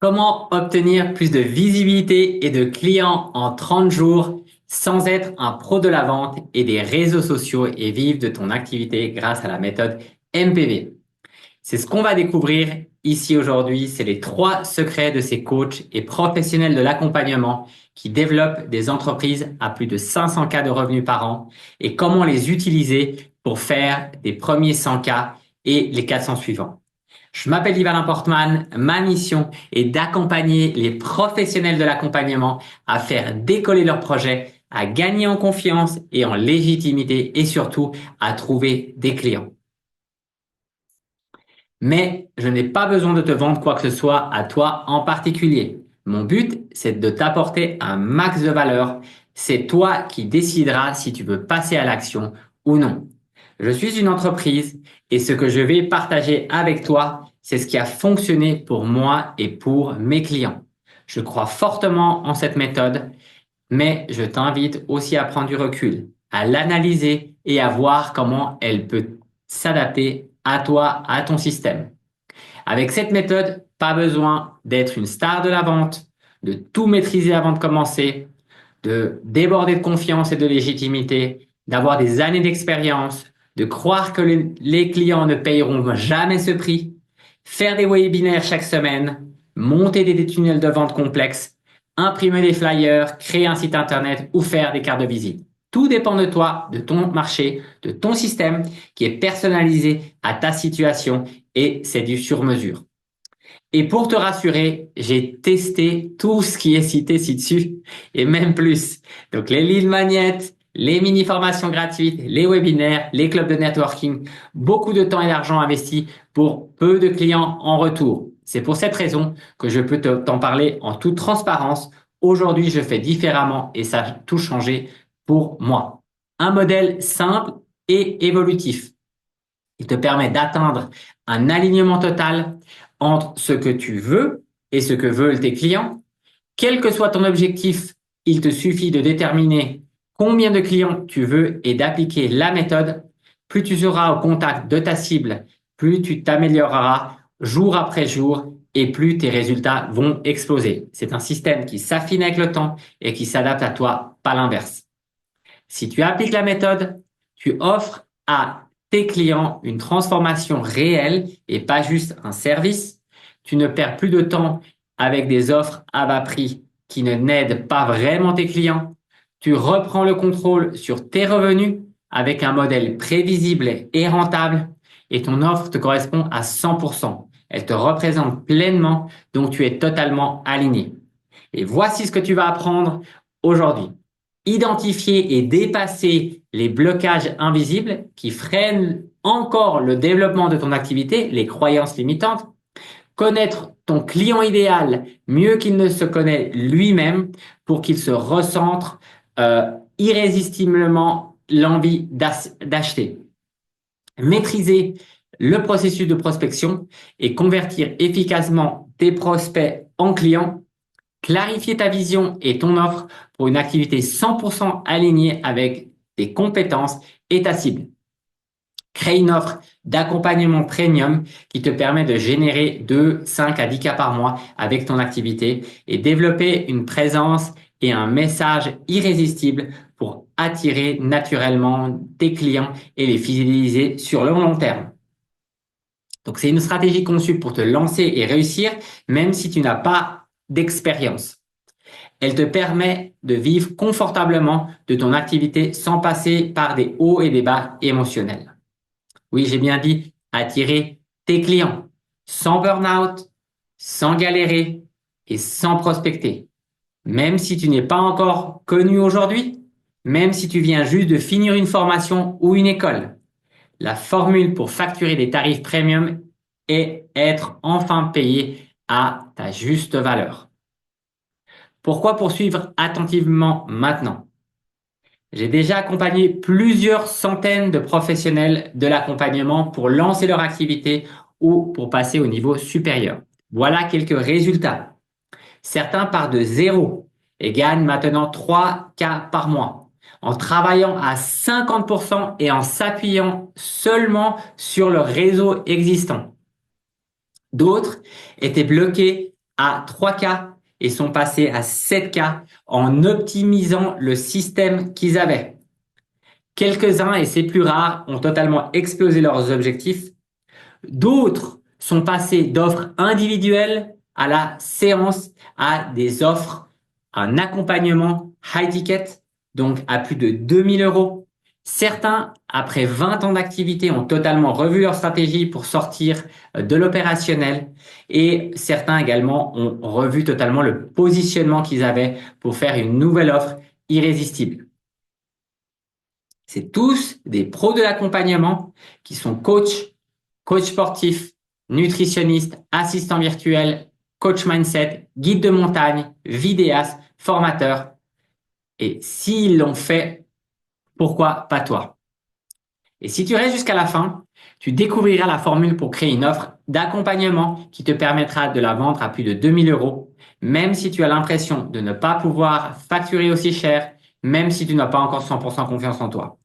Comment obtenir plus de visibilité et de clients en 30 jours sans être un pro de la vente et des réseaux sociaux et vivre de ton activité grâce à la méthode MPV? C'est ce qu'on va découvrir ici aujourd'hui. C'est les 3 secrets de ces coachs et professionnels de l'accompagnement qui développent des entreprises à plus de 500 cas de revenus par an et comment les utiliser pour faire des premiers 100 cas et les 400 suivants. Je m'appelle Ivan Portman. Ma mission est d'accompagner les professionnels de l'accompagnement à faire décoller leurs projets, à gagner en confiance et en légitimité et surtout à trouver des clients. Mais je n'ai pas besoin de te vendre quoi que ce soit à toi en particulier. Mon but, c'est de t'apporter un max de valeur. C'est toi qui décideras si tu veux passer à l'action ou non. Je suis une entreprise et ce que je vais partager avec toi, c'est ce qui a fonctionné pour moi et pour mes clients. Je crois fortement en cette méthode, mais je t'invite aussi à prendre du recul, à l'analyser et à voir comment elle peut s'adapter à toi, à ton système. Avec cette méthode, pas besoin d'être une star de la vente, de tout maîtriser avant de commencer, de déborder de confiance et de légitimité, d'avoir des années d'expérience, de croire que les clients ne payeront jamais ce prix, faire des webinaires chaque semaine, monter des tunnels de vente complexes, imprimer des flyers, créer un site internet ou faire des cartes de visite. Tout dépend de toi, de ton marché, de ton système qui est personnalisé à ta situation et c'est du sur-mesure. Et pour te rassurer, j'ai testé tout ce qui est cité ci-dessus et même plus. Donc les lead magnets, les mini-formations gratuites, les webinaires, les clubs de networking, beaucoup de temps et d'argent investi pour peu de clients en retour. C'est pour cette raison que je peux t'en parler en toute transparence. Aujourd'hui, je fais différemment et ça a tout changé pour moi. Un modèle simple et évolutif. Il te permet d'atteindre un alignement total entre ce que tu veux et ce que veulent tes clients. Quel que soit ton objectif, il te suffit de déterminer combien de clients tu veux et d'appliquer la méthode. Plus tu seras au contact de ta cible, plus tu t'amélioreras jour après jour et plus tes résultats vont exploser. C'est un système qui s'affine avec le temps et qui s'adapte à toi, pas l'inverse. Si tu appliques la méthode, tu offres à tes clients une transformation réelle et pas juste un service. Tu ne perds plus de temps avec des offres à bas prix qui ne n'aident pas vraiment tes clients. Tu reprends le contrôle sur tes revenus avec un modèle prévisible et rentable et ton offre te correspond à 100%. Elle te représente pleinement, donc tu es totalement aligné. Et voici ce que tu vas apprendre aujourd'hui. Identifier et dépasser les blocages invisibles qui freinent encore le développement de ton activité, les croyances limitantes. Connaître ton client idéal mieux qu'il ne se connaît lui-même pour qu'il se recentre irrésistiblement l'envie d'acheter. Maîtriser le processus de prospection et convertir efficacement tes prospects en clients. Clarifier ta vision et ton offre pour une activité 100% alignée avec tes compétences et ta cible. Crée une offre d'accompagnement premium qui te permet de générer 2, 5 à 10 cas par mois avec ton activité et développer une présence et un message irrésistible pour attirer naturellement tes clients et les fidéliser sur le long terme. Donc, c'est une stratégie conçue pour te lancer et réussir, même si tu n'as pas d'expérience. Elle te permet de vivre confortablement de ton activité sans passer par des hauts et des bas émotionnels. Oui, j'ai bien dit attirer tes clients sans burn-out, sans galérer et sans prospecter. Même si tu n'es pas encore connu aujourd'hui, même si tu viens juste de finir une formation ou une école, la formule pour facturer des tarifs premium est être enfin payé à ta juste valeur. Pourquoi poursuivre attentivement maintenant? J'ai déjà accompagné plusieurs centaines de professionnels de l'accompagnement pour lancer leur activité ou pour passer au niveau supérieur. Voilà quelques résultats. Certains partent de zéro et gagnent maintenant 3 cas par mois en travaillant à 50% et en s'appuyant seulement sur leur réseau existant. D'autres étaient bloqués à 3K et sont passés à 7K en optimisant le système qu'ils avaient. Quelques-uns, et c'est plus rare, ont totalement explosé leurs objectifs. D'autres sont passés d'offres individuelles à la séance, à des offres, un accompagnement high ticket, donc à plus de 2000 euros. Certains, après 20 ans d'activité, ont totalement revu leur stratégie pour sortir de l'opérationnel et certains également ont revu totalement le positionnement qu'ils avaient pour faire une nouvelle offre irrésistible. C'est tous des pros de l'accompagnement qui sont coach sportif, nutritionniste, assistant virtuel, coach mindset, guide de montagne, vidéaste, formateur. Et s'ils l'ont fait, pourquoi pas toi? Et si tu restes jusqu'à la fin, tu découvriras la formule pour créer une offre d'accompagnement qui te permettra de la vendre à plus de 2000 euros, même si tu as l'impression de ne pas pouvoir facturer aussi cher, même si tu n'as pas encore 100% confiance en toi,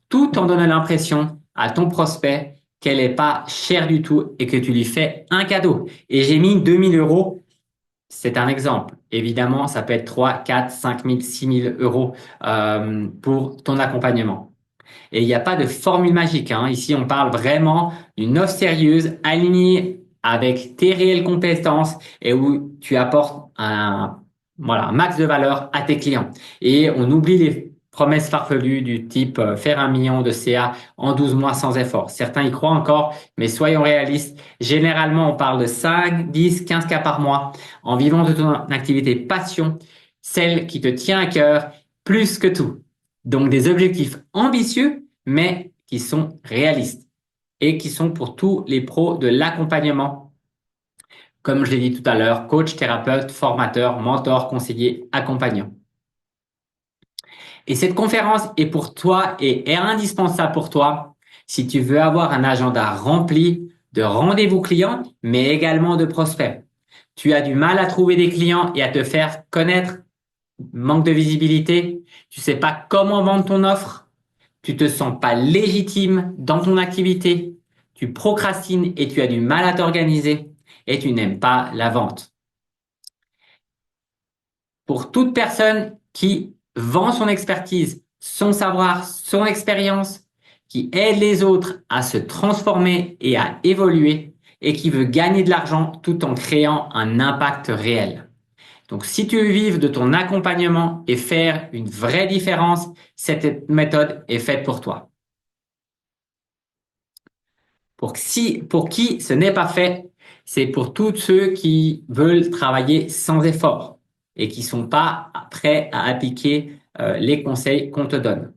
tout en donnant l'impression à ton prospect qu'elle n'est pas chère du tout et que tu lui fais un cadeau. Et j'ai mis 2000 euros, c'est un exemple. Évidemment, ça peut être 3, 4, 5 000, 6 000 euros pour ton accompagnement. Et il n'y a pas de formule magique, hein. Ici, on parle vraiment d'une offre sérieuse, alignée avec tes réelles compétences et où tu apportes un max de valeur à tes clients. Et on oublie les promesses farfelues du type faire 1 million de CA en 12 mois sans effort. Certains y croient encore, mais soyons réalistes. Généralement, on parle de 5, 10, 15 cas par mois en vivant de ton activité passion, celle qui te tient à cœur plus que tout. Donc des objectifs ambitieux, mais qui sont réalistes et qui sont pour tous les pros de l'accompagnement. Comme je l'ai dit tout à l'heure, coach, thérapeute, formateur, mentor, conseiller, accompagnant. Et cette conférence est pour toi et est indispensable pour toi si tu veux avoir un agenda rempli de rendez-vous clients, mais également de prospects. Tu as du mal à trouver des clients et à te faire connaître, manque de visibilité, tu sais pas comment vendre ton offre, tu te sens pas légitime dans ton activité, tu procrastines et tu as du mal à t'organiser et tu n'aimes pas la vente. Pour toute personne qui vend son expertise, son savoir, son expérience, qui aide les autres à se transformer et à évoluer et qui veut gagner de l'argent tout en créant un impact réel. Donc, si tu veux vivre de ton accompagnement et faire une vraie différence, cette méthode est faite pour toi. Pour qui ce n'est pas fait, c'est pour tous ceux qui veulent travailler sans effort et qui sont pas prêts à appliquer les conseils qu'on te donne.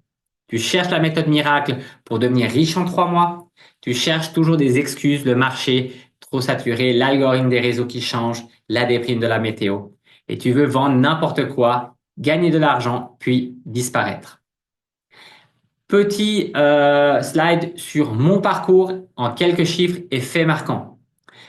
Tu cherches la méthode miracle pour devenir riche en 3 mois. Tu cherches toujours des excuses, le marché trop saturé, l'algorithme des réseaux qui change, la déprime de la météo. Et tu veux vendre n'importe quoi, gagner de l'argent, puis disparaître. Petit slide sur mon parcours en quelques chiffres et faits marquants.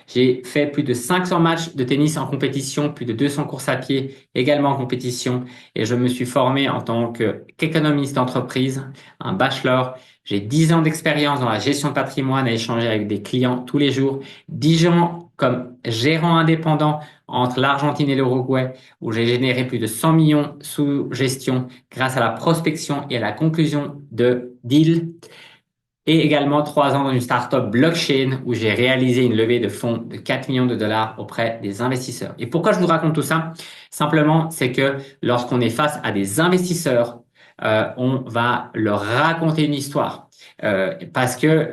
J'ai fait plus de 500 matchs de tennis en compétition, plus de 200 courses à pied également en compétition et je me suis formé en tant qu'économiste d'entreprise, un bachelor. J'ai 10 ans d'expérience dans la gestion de patrimoine à échanger avec des clients tous les jours, 10 ans comme gérant indépendant entre l'Argentine et l'Uruguay où j'ai généré plus de 100 millions sous gestion grâce à la prospection et à la conclusion de deals et également 3 ans dans une startup blockchain où j'ai réalisé une levée de fonds de 4 millions de dollars auprès des investisseurs. Et pourquoi je vous raconte tout ça? Simplement, c'est que lorsqu'on est face à des investisseurs, on va leur raconter une histoire. Parce que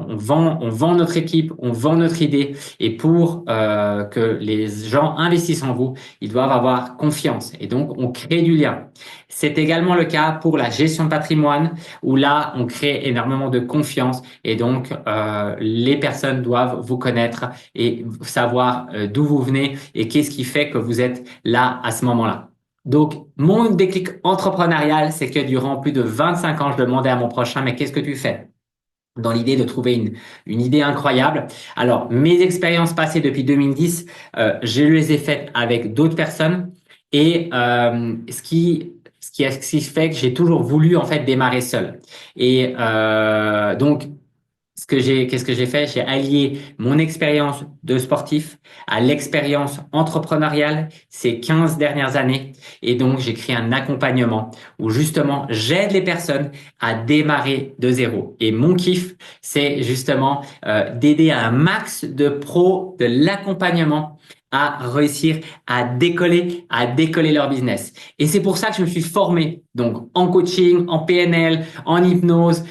on vend notre équipe, on vend notre idée, et pour que les gens investissent en vous, ils doivent avoir confiance, et donc on crée du lien. C'est également le cas pour la gestion de patrimoine, où là on crée énormément de confiance, et donc les personnes doivent vous connaître et savoir d'où vous venez et qu'est-ce qui fait que vous êtes là à ce moment-là. Donc, mon déclic entrepreneurial, c'est que durant plus de 25 ans, je demandais à mon prochain, mais qu'est-ce que tu fais? Dans l'idée de trouver une idée incroyable. Alors, mes expériences passées depuis 2010, je les ai faites avec d'autres personnes et ce qui fait que j'ai toujours voulu en fait démarrer seul. Et donc, qu'est-ce que j'ai fait? J'ai allié mon expérience de sportif à l'expérience entrepreneuriale ces 15 dernières années. Et donc, j'ai créé un accompagnement où justement, j'aide les personnes à démarrer de zéro. Et mon kiff, c'est justement d'aider un max de pros de l'accompagnement à réussir à décoller leur business. Et c'est pour ça que je me suis formé donc en coaching, en PNL, en hypnose,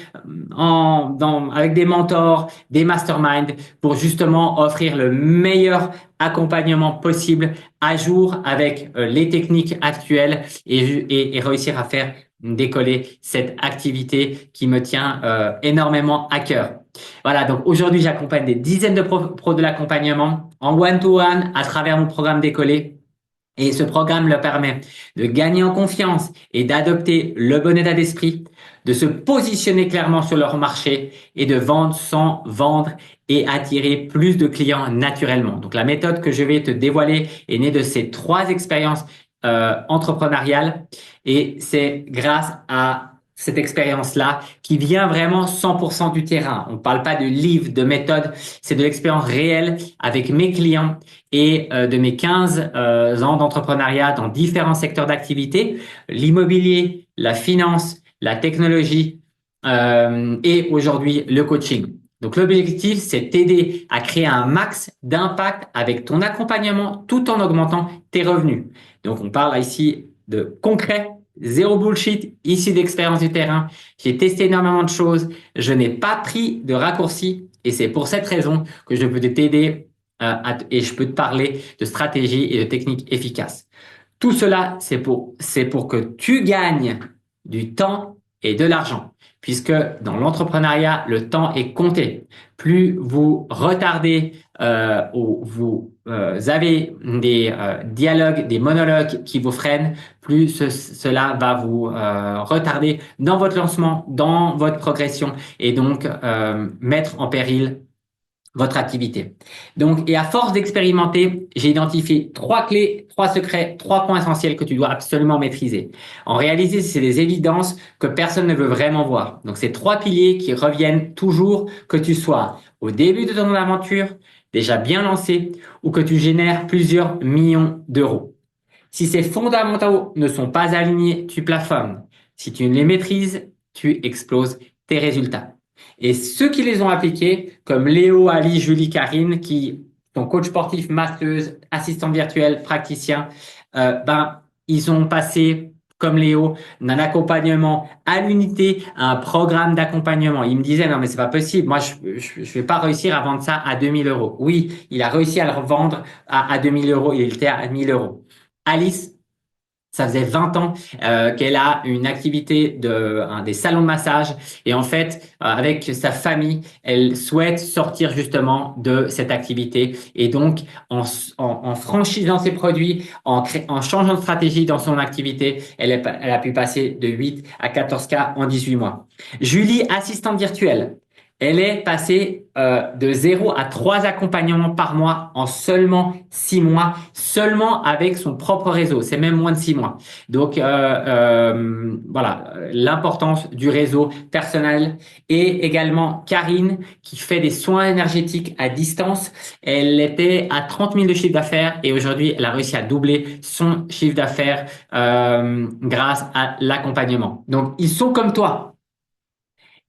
avec des mentors, des masterminds pour justement offrir le meilleur accompagnement possible à jour avec les techniques actuelles et réussir à faire décoller cette activité qui me tient énormément à cœur. Voilà, donc aujourd'hui, j'accompagne des dizaines de pros de l'accompagnement en one-to-one à travers mon programme Décoller. Et ce programme leur permet de gagner en confiance et d'adopter le bon état d'esprit, de se positionner clairement sur leur marché et de vendre sans vendre et attirer plus de clients naturellement. Donc la méthode que je vais te dévoiler est née de ces trois expériences entrepreneuriales et c'est grâce à cette expérience-là qui vient vraiment 100% du terrain. On ne parle pas de livres, de méthodes, c'est de l'expérience réelle avec mes clients et de mes 15 ans d'entrepreneuriat dans différents secteurs d'activité, l'immobilier, la finance, la technologie et aujourd'hui le coaching. Donc l'objectif, c'est t'aider à créer un max d'impact avec ton accompagnement tout en augmentant tes revenus. Donc on parle ici de concret, zéro bullshit, ici d'expérience du terrain. J'ai testé énormément de choses, je n'ai pas pris de raccourcis et c'est pour cette raison que je peux t'aider et je peux te parler de stratégies et de techniques efficaces. Tout cela, c'est pour que tu gagnes du temps et de l'argent, puisque dans l'entrepreneuriat, le temps est compté. Plus vous retardez ou vous avez des dialogues, des monologues qui vous freinent, plus cela va vous retarder dans votre lancement, dans votre progression et donc mettre en péril votre activité. Donc, et à force d'expérimenter, j'ai identifié trois clés, trois secrets, trois points essentiels que tu dois absolument maîtriser. En réalité, c'est des évidences que personne ne veut vraiment voir. Donc, c'est trois piliers qui reviennent toujours, que tu sois au début de ton aventure, déjà bien lancé, ou que tu génères plusieurs millions d'euros. Si ces fondamentaux ne sont pas alignés, tu plafonnes. Si tu les maîtrises, tu exploses tes résultats. Et ceux qui les ont appliqués, comme Léo, Ali, Julie, Karine, qui sont coach sportif, masseuse, assistante virtuelle, praticien, ils ont passé, comme Léo, d'un accompagnement à l'unité à un programme d'accompagnement. Il me disait, non, mais c'est pas possible. Moi, je vais pas réussir à vendre ça à 2000 euros. Oui, il a réussi à le revendre à 2000 euros. Il était à 1000 euros. Alice, ça faisait 20 ans qu'elle a une activité des salons de massage et en fait, avec sa famille, elle souhaite sortir justement de cette activité et donc en franchisant ses produits, en changeant de stratégie dans son activité, elle a pu passer de 8 à 14K en 18 mois. Julie, assistante virtuelle. Elle est passée de 0 à 3 accompagnements par mois en seulement 6 mois, seulement avec son propre réseau. C'est même moins de 6 mois. Donc voilà, l'importance du réseau personnel. Et également Karine qui fait des soins énergétiques à distance. Elle était à 30 000 de chiffre d'affaires et aujourd'hui, elle a réussi à doubler son chiffre d'affaires grâce à l'accompagnement. Donc, ils sont comme toi.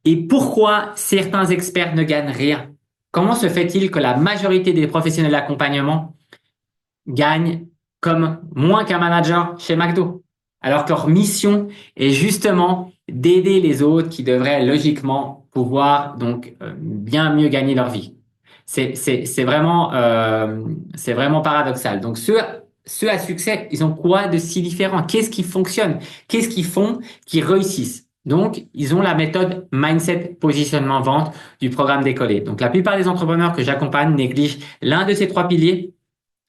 Et pourquoi certains experts ne gagnent rien? Comment se fait-il que la majorité des professionnels d'accompagnement gagnent comme moins qu'un manager chez McDo? Alors que leur mission est justement d'aider les autres qui devraient logiquement pouvoir donc bien mieux gagner leur vie. C'est vraiment paradoxal. Donc ceux à succès, ils ont quoi de si différent? Qu'est-ce qui fonctionne? Qu'est-ce qu'ils font qui réussissent? Donc, ils ont la méthode mindset, positionnement, vente du programme Décoller. Donc, la plupart des entrepreneurs que j'accompagne négligent l'un de ces trois piliers.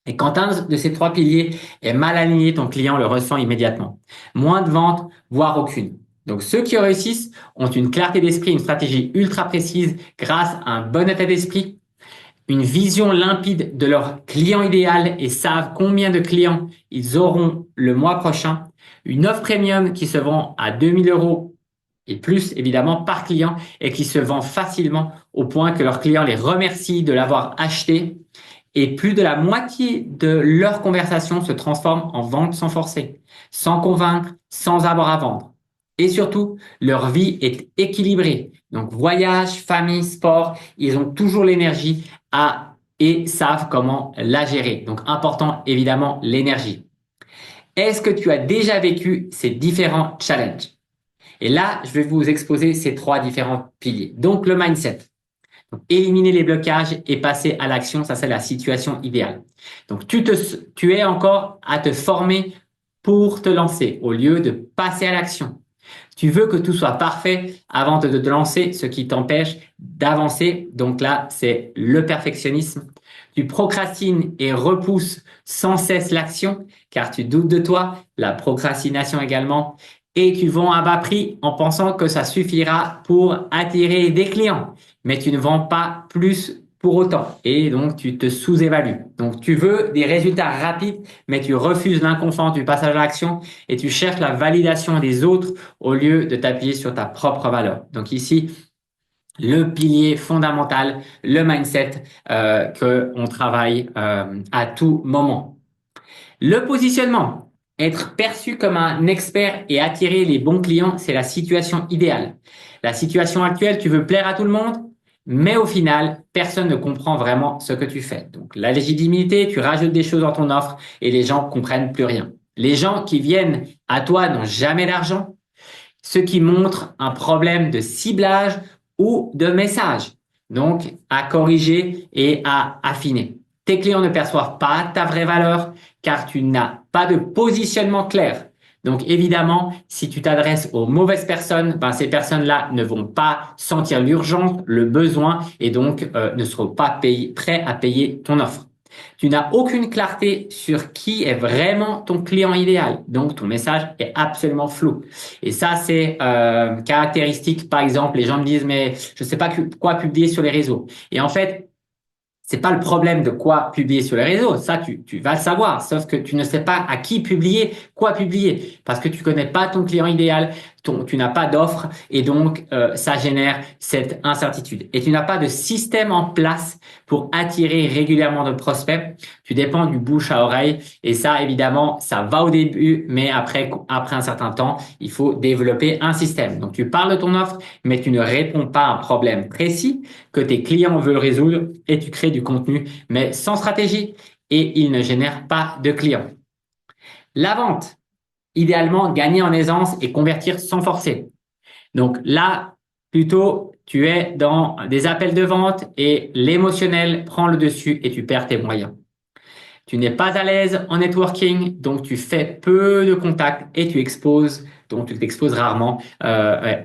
Et quand un de ces trois piliers est mal aligné, ton client le ressent immédiatement. Moins de ventes, voire aucune. Donc, ceux qui réussissent ont une clarté d'esprit, une stratégie ultra précise grâce à un bon état d'esprit, une vision limpide de leur client idéal et savent combien de clients ils auront le mois prochain, une offre premium qui se vend à 2000 euros et plus évidemment par client et qui se vend facilement au point que leurs clients les remercient de l'avoir acheté et plus de la moitié de leur conversation se transforme en vente sans forcer, sans convaincre, sans avoir à vendre. Et surtout, leur vie est équilibrée. Donc voyage, famille, sport, ils ont toujours l'énergie à et savent comment la gérer. Donc important évidemment l'énergie. Est-ce que tu as déjà vécu ces différents challenges? Et là, je vais vous exposer ces trois différents piliers. Donc, le mindset. Donc, éliminer les blocages et passer à l'action, ça c'est la situation idéale. Donc, tu es encore à te former pour te lancer au lieu de passer à l'action. Tu veux que tout soit parfait avant de te lancer, ce qui t'empêche d'avancer. Donc là, c'est le perfectionnisme. Tu procrastines et repousses sans cesse l'action car tu doutes de toi, la procrastination également. Et tu vends à bas prix en pensant que ça suffira pour attirer des clients. Mais tu ne vends pas plus pour autant. Et donc, tu te sous-évalues. Donc, tu veux des résultats rapides, mais tu refuses l'inconfort du passage à l'action et tu cherches la validation des autres au lieu de t'appuyer sur ta propre valeur. Donc ici, le pilier fondamental, le mindset que on travaille à tout moment. Le positionnement, être perçu comme un expert et attirer les bons clients, c'est la situation idéale. La situation actuelle, tu veux plaire à tout le monde, mais au final, personne ne comprend vraiment ce que tu fais. Donc la légitimité, tu rajoutes des choses dans ton offre et les gens comprennent plus rien. Les gens qui viennent à toi n'ont jamais d'argent, ce qui montre un problème de ciblage ou de message. Donc, à corriger et à affiner. Tes clients ne perçoivent pas ta vraie valeur car tu n'as pas de positionnement clair. Donc, évidemment, si tu t'adresses aux mauvaises personnes, ben, ces personnes-là ne vont pas sentir l'urgence, le besoin et donc ne seront pas prêts à payer ton offre. Tu n'as aucune clarté sur qui est vraiment ton client idéal. Donc, ton message est absolument flou. Et ça, c'est caractéristique. Par exemple, les gens me disent, mais je ne sais pas quoi publier sur les réseaux. Et en fait, c'est pas le problème de quoi publier sur les réseaux. Ça, tu vas le savoir. Sauf que tu ne sais pas à qui publier, quoi publier. Parce que tu connais pas ton client idéal, tu n'as pas d'offre et donc ça génère cette incertitude. Et tu n'as pas de système en place pour attirer régulièrement de prospects. Tu dépends du bouche à oreille et ça, évidemment, ça va au début, mais après un certain temps, il faut développer un système. Donc, tu parles de ton offre, mais tu ne réponds pas à un problème précis que tes clients veulent résoudre et tu crées du contenu, mais sans stratégie et il ne génère pas de clients. La vente, idéalement, gagner en aisance et convertir sans forcer. Donc là, plutôt, tu es dans des appels de vente et l'émotionnel prend le dessus et tu perds tes moyens. Tu n'es pas à l'aise en networking, donc tu fais peu de contacts et tu exposes, donc tu t'exposes rarement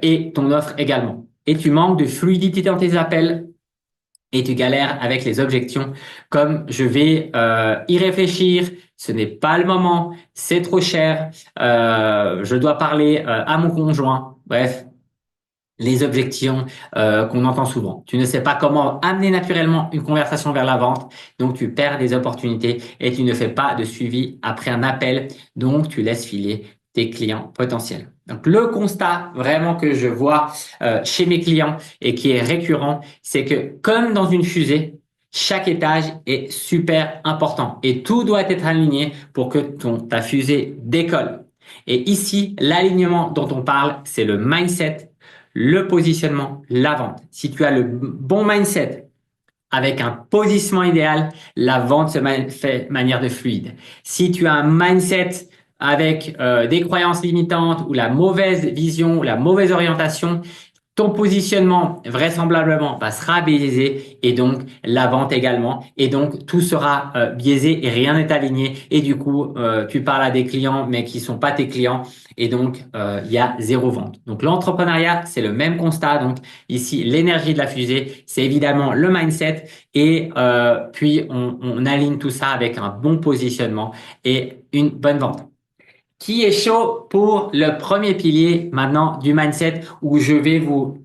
et ton offre également. Et tu manques de fluidité dans tes appels et tu galères avec les objections comme je vais y réfléchir, ce n'est pas le moment, c'est trop cher, je dois parler à mon conjoint. Bref, les objections qu'on entend souvent. Tu ne sais pas comment amener naturellement une conversation vers la vente, donc tu perds des opportunités et tu ne fais pas de suivi après un appel, donc tu laisses filer tes clients potentiels. Donc le constat vraiment que je vois chez mes clients et qui est récurrent, c'est que comme dans une fusée, chaque étage est super important et tout doit être aligné pour que ta fusée décolle. Et ici, l'alignement dont on parle, c'est le mindset, le positionnement, la vente. Si tu as le bon mindset avec un positionnement idéal, la vente se fait de manière de fluide. Si tu as un mindset avec des croyances limitantes ou la mauvaise vision ou la mauvaise orientation, ton positionnement vraisemblablement sera biaisé et donc la vente également et donc tout sera biaisé et rien n'est aligné et du coup tu parles à des clients mais qui sont pas tes clients et donc il y a zéro vente. Donc l'entrepreneuriat c'est le même constat. Donc ici l'énergie de la fusée c'est évidemment le mindset et puis on aligne tout ça avec un bon positionnement et une bonne vente. Qui est chaud pour le premier pilier maintenant du mindset où je vais vous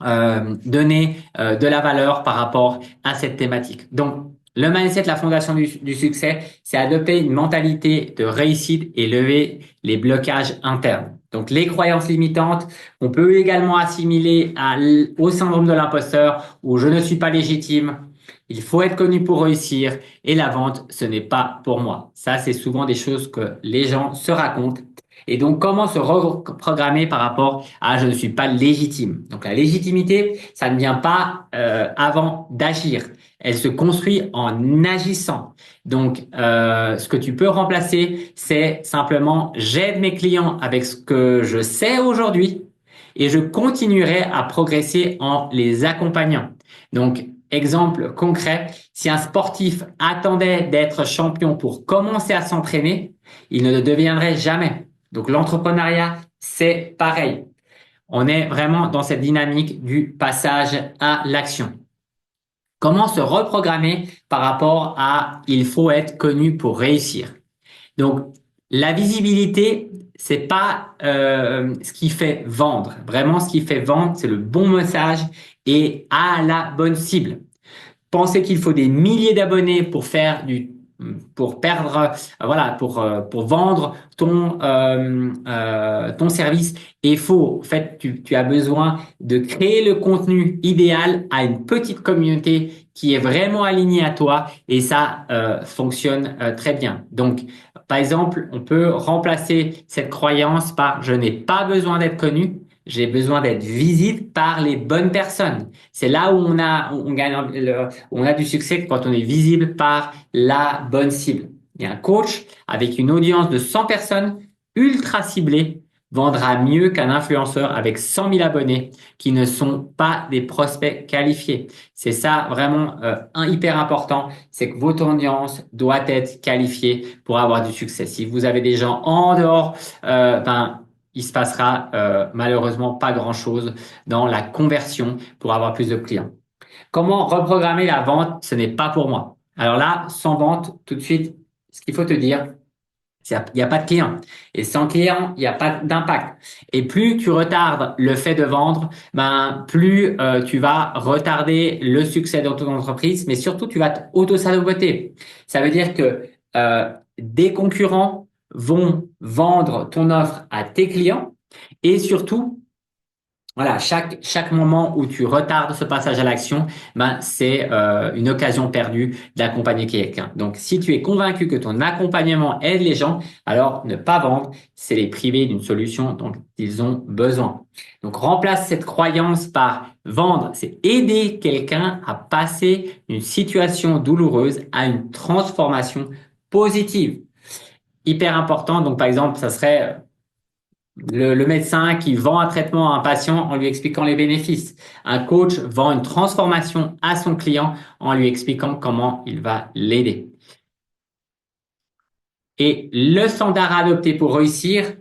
donner de la valeur par rapport à cette thématique. Donc, Le mindset, la fondation du succès, c'est adopter une mentalité de réussite et lever les blocages internes. Donc, les croyances limitantes, on peut également assimiler au syndrome de l'imposteur où je ne suis pas légitime, il faut être connu pour réussir et la vente, ce n'est pas pour moi. Ça, c'est souvent des choses que les gens se racontent. Et donc, comment se reprogrammer par rapport à je ne suis pas légitime. Donc, la légitimité, ça ne vient pas avant d'agir. Elle se construit en agissant. Donc, ce que tu peux remplacer, c'est simplement j'aide mes clients avec ce que je sais aujourd'hui et je continuerai à progresser en les accompagnant. Donc, exemple concret, si un sportif attendait d'être champion pour commencer à s'entraîner, il ne le deviendrait jamais. Donc, l'entrepreneuriat, c'est pareil. On est vraiment dans cette dynamique du passage à l'action. Comment se reprogrammer par rapport à il faut être connu pour réussir. Donc, la visibilité, c'est pas ce qui fait vendre. Vraiment, ce qui fait vendre, c'est le bon message et à la bonne cible. Penser qu'il faut des milliers d'abonnés pour perdre, voilà, pour vendre ton service est faux. En fait, tu as besoin de créer le contenu idéal à une petite communauté qui est vraiment alignée à toi et ça fonctionne très bien. Donc, par exemple, on peut remplacer cette croyance par je n'ai pas besoin d'être connu. J'ai besoin d'être visible par les bonnes personnes. C'est là où on gagne, où on a du succès quand on est visible par la bonne cible. Et un coach avec une audience de 100 personnes ultra ciblées vendra mieux qu'un influenceur avec 100 000 abonnés qui ne sont pas des prospects qualifiés. C'est ça vraiment hyper important, c'est que votre audience doit être qualifiée pour avoir du succès. Si vous avez des gens en dehors, il se passera malheureusement pas grand-chose dans la conversion pour avoir plus de clients. Comment reprogrammer la vente? Ce n'est pas pour moi. Alors là, sans vente, tout de suite, ce qu'il faut te dire, il n'y a pas de client. Et sans client, il n'y a pas d'impact. Et plus tu retardes le fait de vendre, plus tu vas retarder le succès de ton entreprise, mais surtout, tu vas t'auto-saboter. Ça veut dire que des concurrents vont vendre ton offre à tes clients et surtout, voilà, chaque moment où tu retardes ce passage à l'action, c'est une occasion perdue d'accompagner quelqu'un. Donc, si tu es convaincu que ton accompagnement aide les gens, alors ne pas vendre, c'est les priver d'une solution dont ils ont besoin. Donc, remplace cette croyance par vendre, c'est aider quelqu'un à passer d'une situation douloureuse à une transformation positive. Hyper important. Donc, par exemple, ça serait le médecin qui vend un traitement à un patient en lui expliquant les bénéfices. Un coach vend une transformation à son client en lui expliquant comment il va l'aider. Et le standard à adopter pour réussir,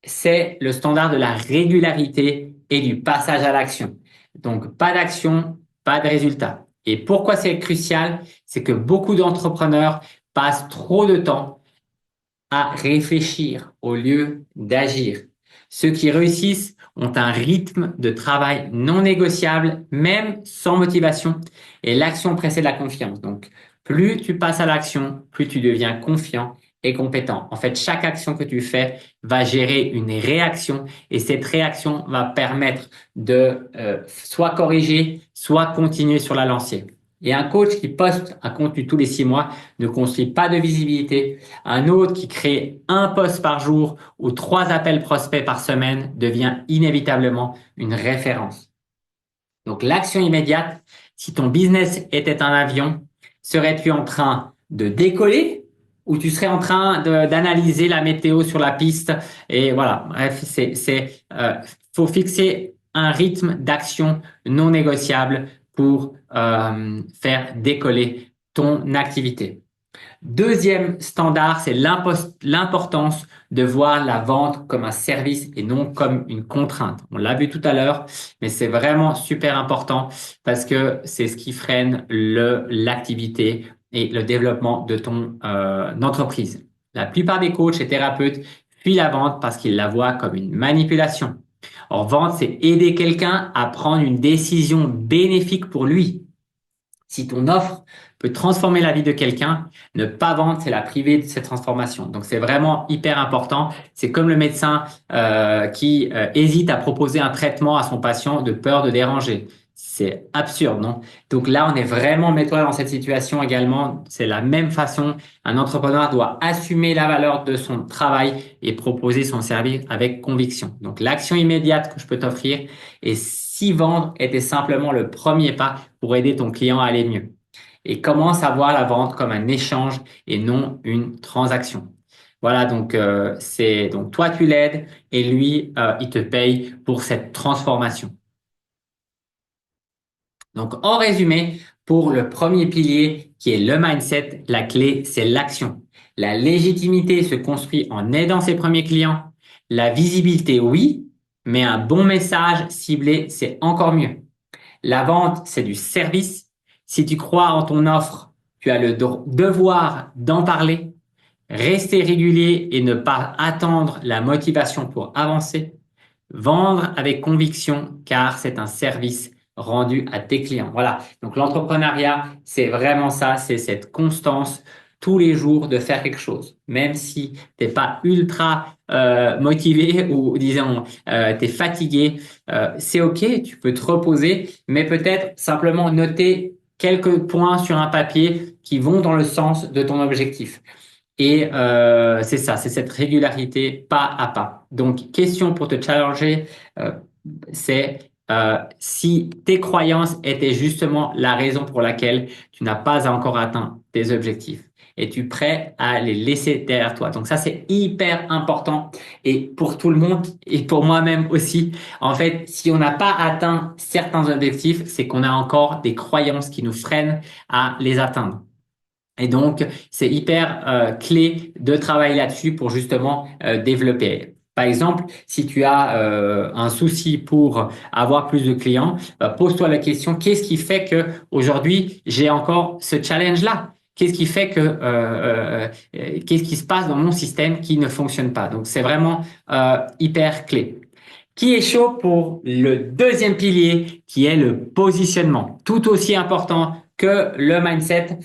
c'est le standard de la régularité et du passage à l'action. Donc, pas d'action, pas de résultat. Et pourquoi c'est crucial? C'est que beaucoup d'entrepreneurs passent trop de temps à réfléchir au lieu d'agir. Ceux qui réussissent ont un rythme de travail non négociable, même sans motivation, et l'action précède la confiance. Donc, plus tu passes à l'action, plus tu deviens confiant et compétent. En fait, chaque action que tu fais va gérer une réaction et cette réaction va permettre de soit corriger, soit continuer sur la lancée. Et un coach qui poste un contenu tous les 6 mois ne construit pas de visibilité. Un autre qui crée un post par jour ou 3 appels prospects par semaine devient inévitablement une référence. Donc, l'action immédiate, si ton business était un avion, serais-tu en train de décoller ou tu serais en train d'analyser la météo sur la piste? Et voilà, bref, faut fixer un rythme d'action non négociable pour faire décoller ton activité. Deuxième standard, c'est l'importance de voir la vente comme un service et non comme une contrainte. On l'a vu tout à l'heure, mais c'est vraiment super important parce que c'est ce qui freine l'activité et le développement de ton entreprise. La plupart des coachs et thérapeutes fuient la vente parce qu'ils la voient comme une manipulation. Or, vente, c'est aider quelqu'un à prendre une décision bénéfique pour lui. Si ton offre peut transformer la vie de quelqu'un, ne pas vendre, c'est la priver de cette transformation. Donc, c'est vraiment hyper important. C'est comme le médecin qui hésite à proposer un traitement à son patient de peur de déranger. C'est absurde, non? Donc là, on est vraiment, mets-toi dans cette situation également. C'est la même façon. Un entrepreneur doit assumer la valeur de son travail et proposer son service avec conviction. Donc, l'action immédiate que je peux t'offrir est si vendre était simplement le premier pas pour aider ton client à aller mieux. Et commence à voir la vente comme un échange et non une transaction. Voilà, donc c'est donc toi tu l'aides et lui il te paye pour cette transformation. Donc en résumé, pour le premier pilier qui est le mindset, la clé c'est l'action. La légitimité se construit en aidant ses premiers clients. La visibilité, oui, mais un bon message ciblé, c'est encore mieux. La vente, c'est du service. Si tu crois en ton offre, tu as le devoir d'en parler, rester régulier et ne pas attendre la motivation pour avancer. Vendre avec conviction car c'est un service rendu à tes clients. Voilà. Donc l'entrepreneuriat, c'est vraiment ça, c'est cette constance tous les jours de faire quelque chose. Même si t'es pas ultra motivé ou disons t'es fatigué, c'est ok, tu peux te reposer, mais peut-être simplement noter quelques points sur un papier qui vont dans le sens de ton objectif. Et c'est ça, c'est cette régularité pas à pas. Donc, question pour te challenger, euh, c'est si tes croyances étaient justement la raison pour laquelle tu n'as pas encore atteint tes objectifs. Es-tu prêt à les laisser derrière toi? Donc ça, c'est hyper important. Et pour tout le monde et pour moi-même aussi, en fait, si on n'a pas atteint certains objectifs, c'est qu'on a encore des croyances qui nous freinent à les atteindre. Et donc, c'est hyper clé de travailler là-dessus pour justement développer. Par exemple, si tu as un souci pour avoir plus de clients, pose-toi la question, qu'est-ce qui fait que aujourd'hui j'ai encore ce challenge-là? Qu'est-ce qui fait que qu'est-ce qui se passe dans mon système qui ne fonctionne pas? Donc, c'est vraiment hyper clé. Qui est chaud pour le deuxième pilier, qui est le positionnement, tout aussi important que le mindset,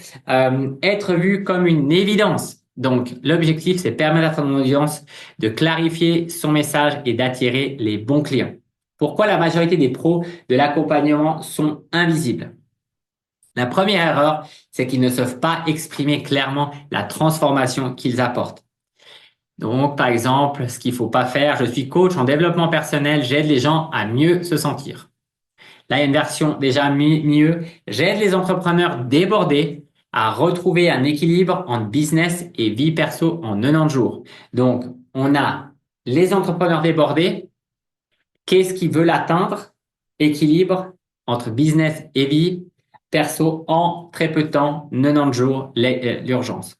être vu comme une évidence. Donc, l'objectif, c'est permettre à ton audience de clarifier son message et d'attirer les bons clients. Pourquoi la majorité des pros de l'accompagnement sont invisibles? La première erreur, c'est qu'ils ne savent pas exprimer clairement la transformation qu'ils apportent. Donc, par exemple, ce qu'il faut pas faire, je suis coach en développement personnel, j'aide les gens à mieux se sentir. Là, il y a une version déjà mieux. J'aide les entrepreneurs débordés à retrouver un équilibre entre business et vie perso en 90 jours. Donc, on a les entrepreneurs débordés. Qu'est-ce qu'ils veulent atteindre? Équilibre entre business et vie perso en très peu de temps, 90 jours, l'urgence.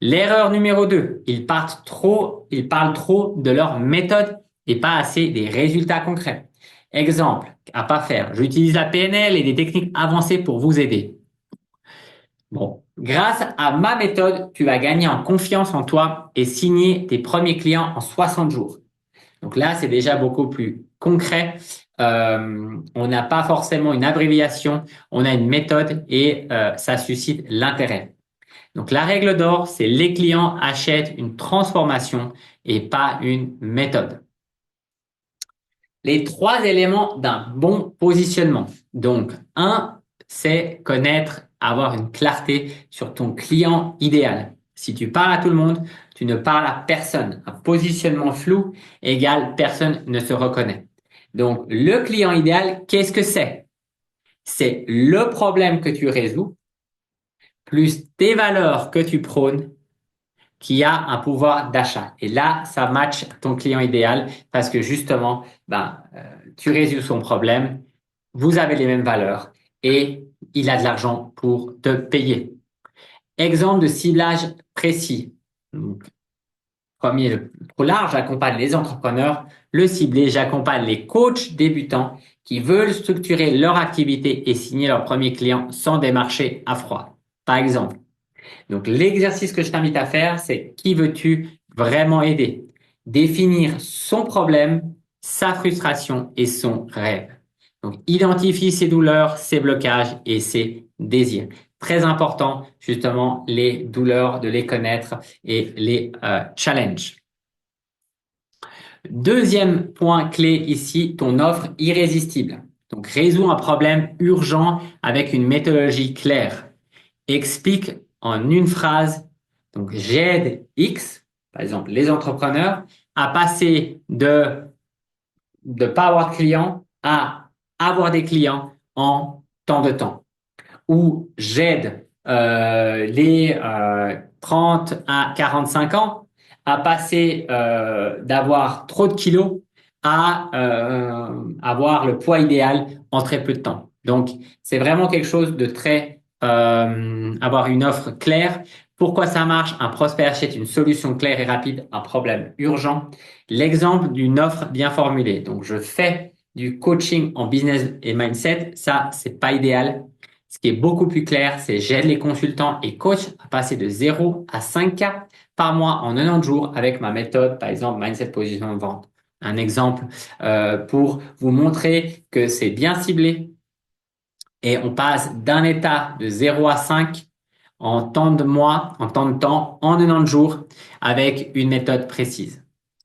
L'erreur numéro 2, ils parlent trop de leur méthode et pas assez des résultats concrets. Exemple, à pas faire. J'utilise la PNL et des techniques avancées pour vous aider. Bon, grâce à ma méthode, tu vas gagner en confiance en toi et signer tes premiers clients en 60 jours. Donc là, c'est déjà beaucoup plus concret. On n'a pas forcément une abréviation, on a une méthode et ça suscite l'intérêt. Donc la règle d'or, c'est les clients achètent une transformation et pas une méthode. Les trois éléments d'un bon positionnement. Donc, un, c'est connaître, avoir une clarté sur ton client idéal. Si tu parles à tout le monde, tu ne parles à personne. Un positionnement flou égale personne ne se reconnaît. Donc, le client idéal, qu'est-ce que c'est? C'est le problème que tu résous, plus tes valeurs que tu prônes, qui a un pouvoir d'achat. Et là, ça match ton client idéal parce que justement, tu résous son problème, vous avez les mêmes valeurs et il a de l'argent pour te payer. Exemple de ciblage précis. Donc, premier, le trop large, j'accompagne les entrepreneurs. Le ciblé, j'accompagne les coachs débutants qui veulent structurer leur activité et signer leur premier client sans démarcher à froid. Par exemple, donc, l'exercice que je t'invite à faire, c'est qui veux-tu vraiment aider? Définir son problème, sa frustration et son rêve. Donc, identifie ses douleurs, ses blocages et ses désire. Très important, justement, les douleurs, de les connaître et les challenges. Deuxième point clé ici, ton offre irrésistible. Donc, résous un problème urgent avec une méthodologie claire. Explique en une phrase, donc j'aide X, par exemple les entrepreneurs, à passer de pas avoir de clients à avoir des clients en tant de temps. Ou j'aide les 30 à 45 ans à passer d'avoir trop de kilos à avoir le poids idéal en très peu de temps. Donc, c'est vraiment quelque chose de très avoir une offre claire. Pourquoi ça marche? Un prospect achète une solution claire et rapide à un problème urgent. L'exemple d'une offre bien formulée. Donc, je fais du coaching en business et mindset. Ça, c'est pas idéal. Ce qui est beaucoup plus clair, c'est j'aide les consultants et coachs à passer de 0 à 5K par mois en 90 jours avec ma méthode, par exemple, Mindset Position de Vente. Un exemple pour vous montrer que c'est bien ciblé et on passe d'un état de 0 à 5 en temps de mois, en temps de temps, en 90 jours avec une méthode précise.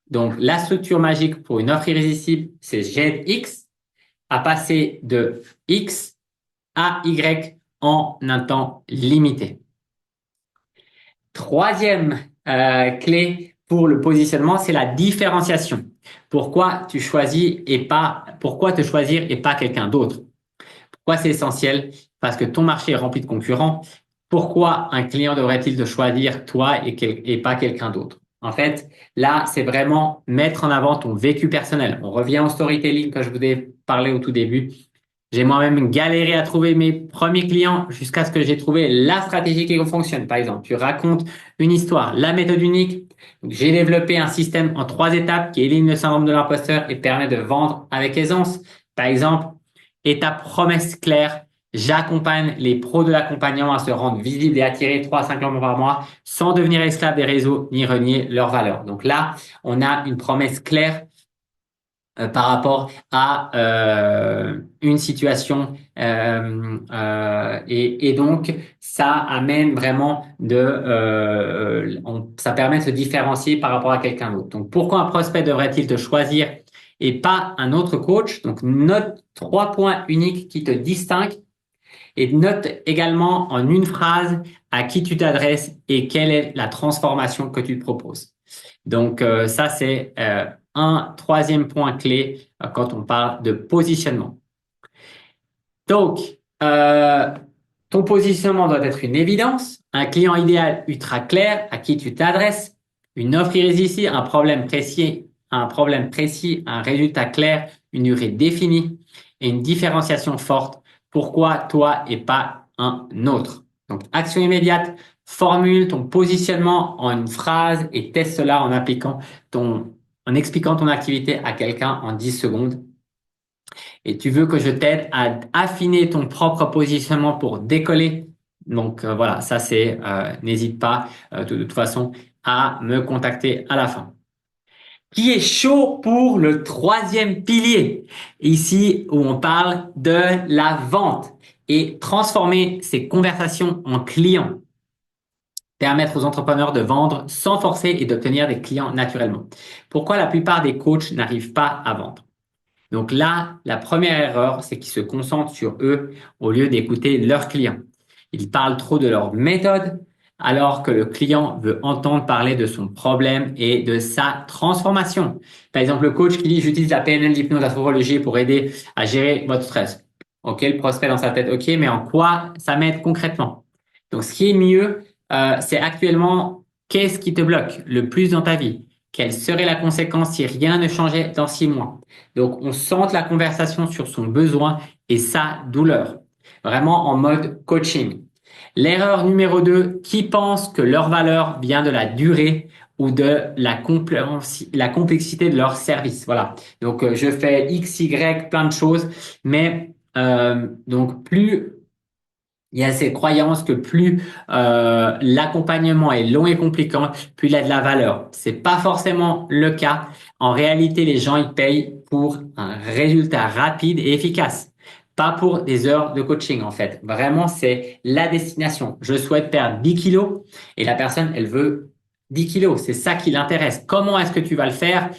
Donc, la structure magique pour une offre irrésistible, c'est j'aide X à passer de X à Y en un temps limité. Troisième clé pour le positionnement, c'est la différenciation. Pourquoi te choisir et pas quelqu'un d'autre? Pourquoi c'est essentiel? Parce que ton marché est rempli de concurrents. Pourquoi un client devrait-il te choisir toi et pas quelqu'un d'autre? En fait, là, c'est vraiment mettre en avant ton vécu personnel. On revient au storytelling que je vous ai parlé au tout début. J'ai moi-même galéré à trouver mes premiers clients jusqu'à ce que j'ai trouvé la stratégie qui fonctionne. Par exemple, tu racontes une histoire, la méthode unique. J'ai développé un système en 3 étapes qui élimine le syndrome de l'imposteur et permet de vendre avec aisance. Par exemple, étape promesse claire. J'accompagne les pros de l'accompagnement à se rendre visibles et attirer 3 à 5 clients par mois sans devenir esclave des réseaux ni renier leurs valeurs. Donc là, on a une promesse claire par rapport à une situation et donc ça amène vraiment ça permet de se différencier par rapport à quelqu'un d'autre. Donc pourquoi un prospect devrait-il te choisir et pas un autre coach? Donc note 3 points uniques qui te distinguent et note également en une phrase à qui tu t'adresses et quelle est la transformation que tu te proposes. Donc ça c'est un troisième point clé quand on parle de positionnement. Donc, ton positionnement doit être une évidence, un client idéal ultra clair à qui tu t'adresses, une offre irrésistible, un problème précis, un résultat clair, une durée définie et une différenciation forte. Pourquoi toi et pas un autre? Donc, action immédiate, formule ton positionnement en une phrase et teste cela en expliquant ton activité à quelqu'un en 10 secondes. Et tu veux que je t'aide à affiner ton propre positionnement pour décoller. Donc voilà, ça c'est, n'hésite pas de toute façon à me contacter à la fin. Qui est chaud pour le troisième pilier, ici où on parle de la vente et transformer ces conversations en clients. Permettre aux entrepreneurs de vendre sans forcer et d'obtenir des clients naturellement. Pourquoi la plupart des coachs n'arrivent pas à vendre? Donc là, la première erreur, c'est qu'ils se concentrent sur eux au lieu d'écouter leurs clients. Ils parlent trop de leur méthode alors que le client veut entendre parler de son problème et de sa transformation. Par exemple, le coach qui dit j'utilise la PNL, l'hypnose, l'astrologie pour aider à gérer votre stress. OK, le prospect dans sa tête, OK, mais en quoi ça m'aide concrètement? Donc, ce qui est mieux, c'est actuellement qu'est-ce qui te bloque le plus dans ta vie? Quelle serait la conséquence si rien ne changeait dans 6 mois? Donc, on centre la conversation sur son besoin et sa douleur. Vraiment en mode coaching. L'erreur numéro 2, qui pense que leur valeur vient de la durée ou de la complexité de leur service. Voilà. Donc, je fais X, Y, plein de choses, mais donc plus il y a cette croyance que plus l'accompagnement est long et compliqué, plus il a de la valeur. C'est pas forcément le cas. En réalité, les gens ils payent pour un résultat rapide et efficace, pas pour des heures de coaching en fait. Vraiment, c'est la destination. Je souhaite perdre 10 kilos et la personne, elle veut 10 kilos. C'est ça qui l'intéresse. Comment est-ce que tu vas le faire?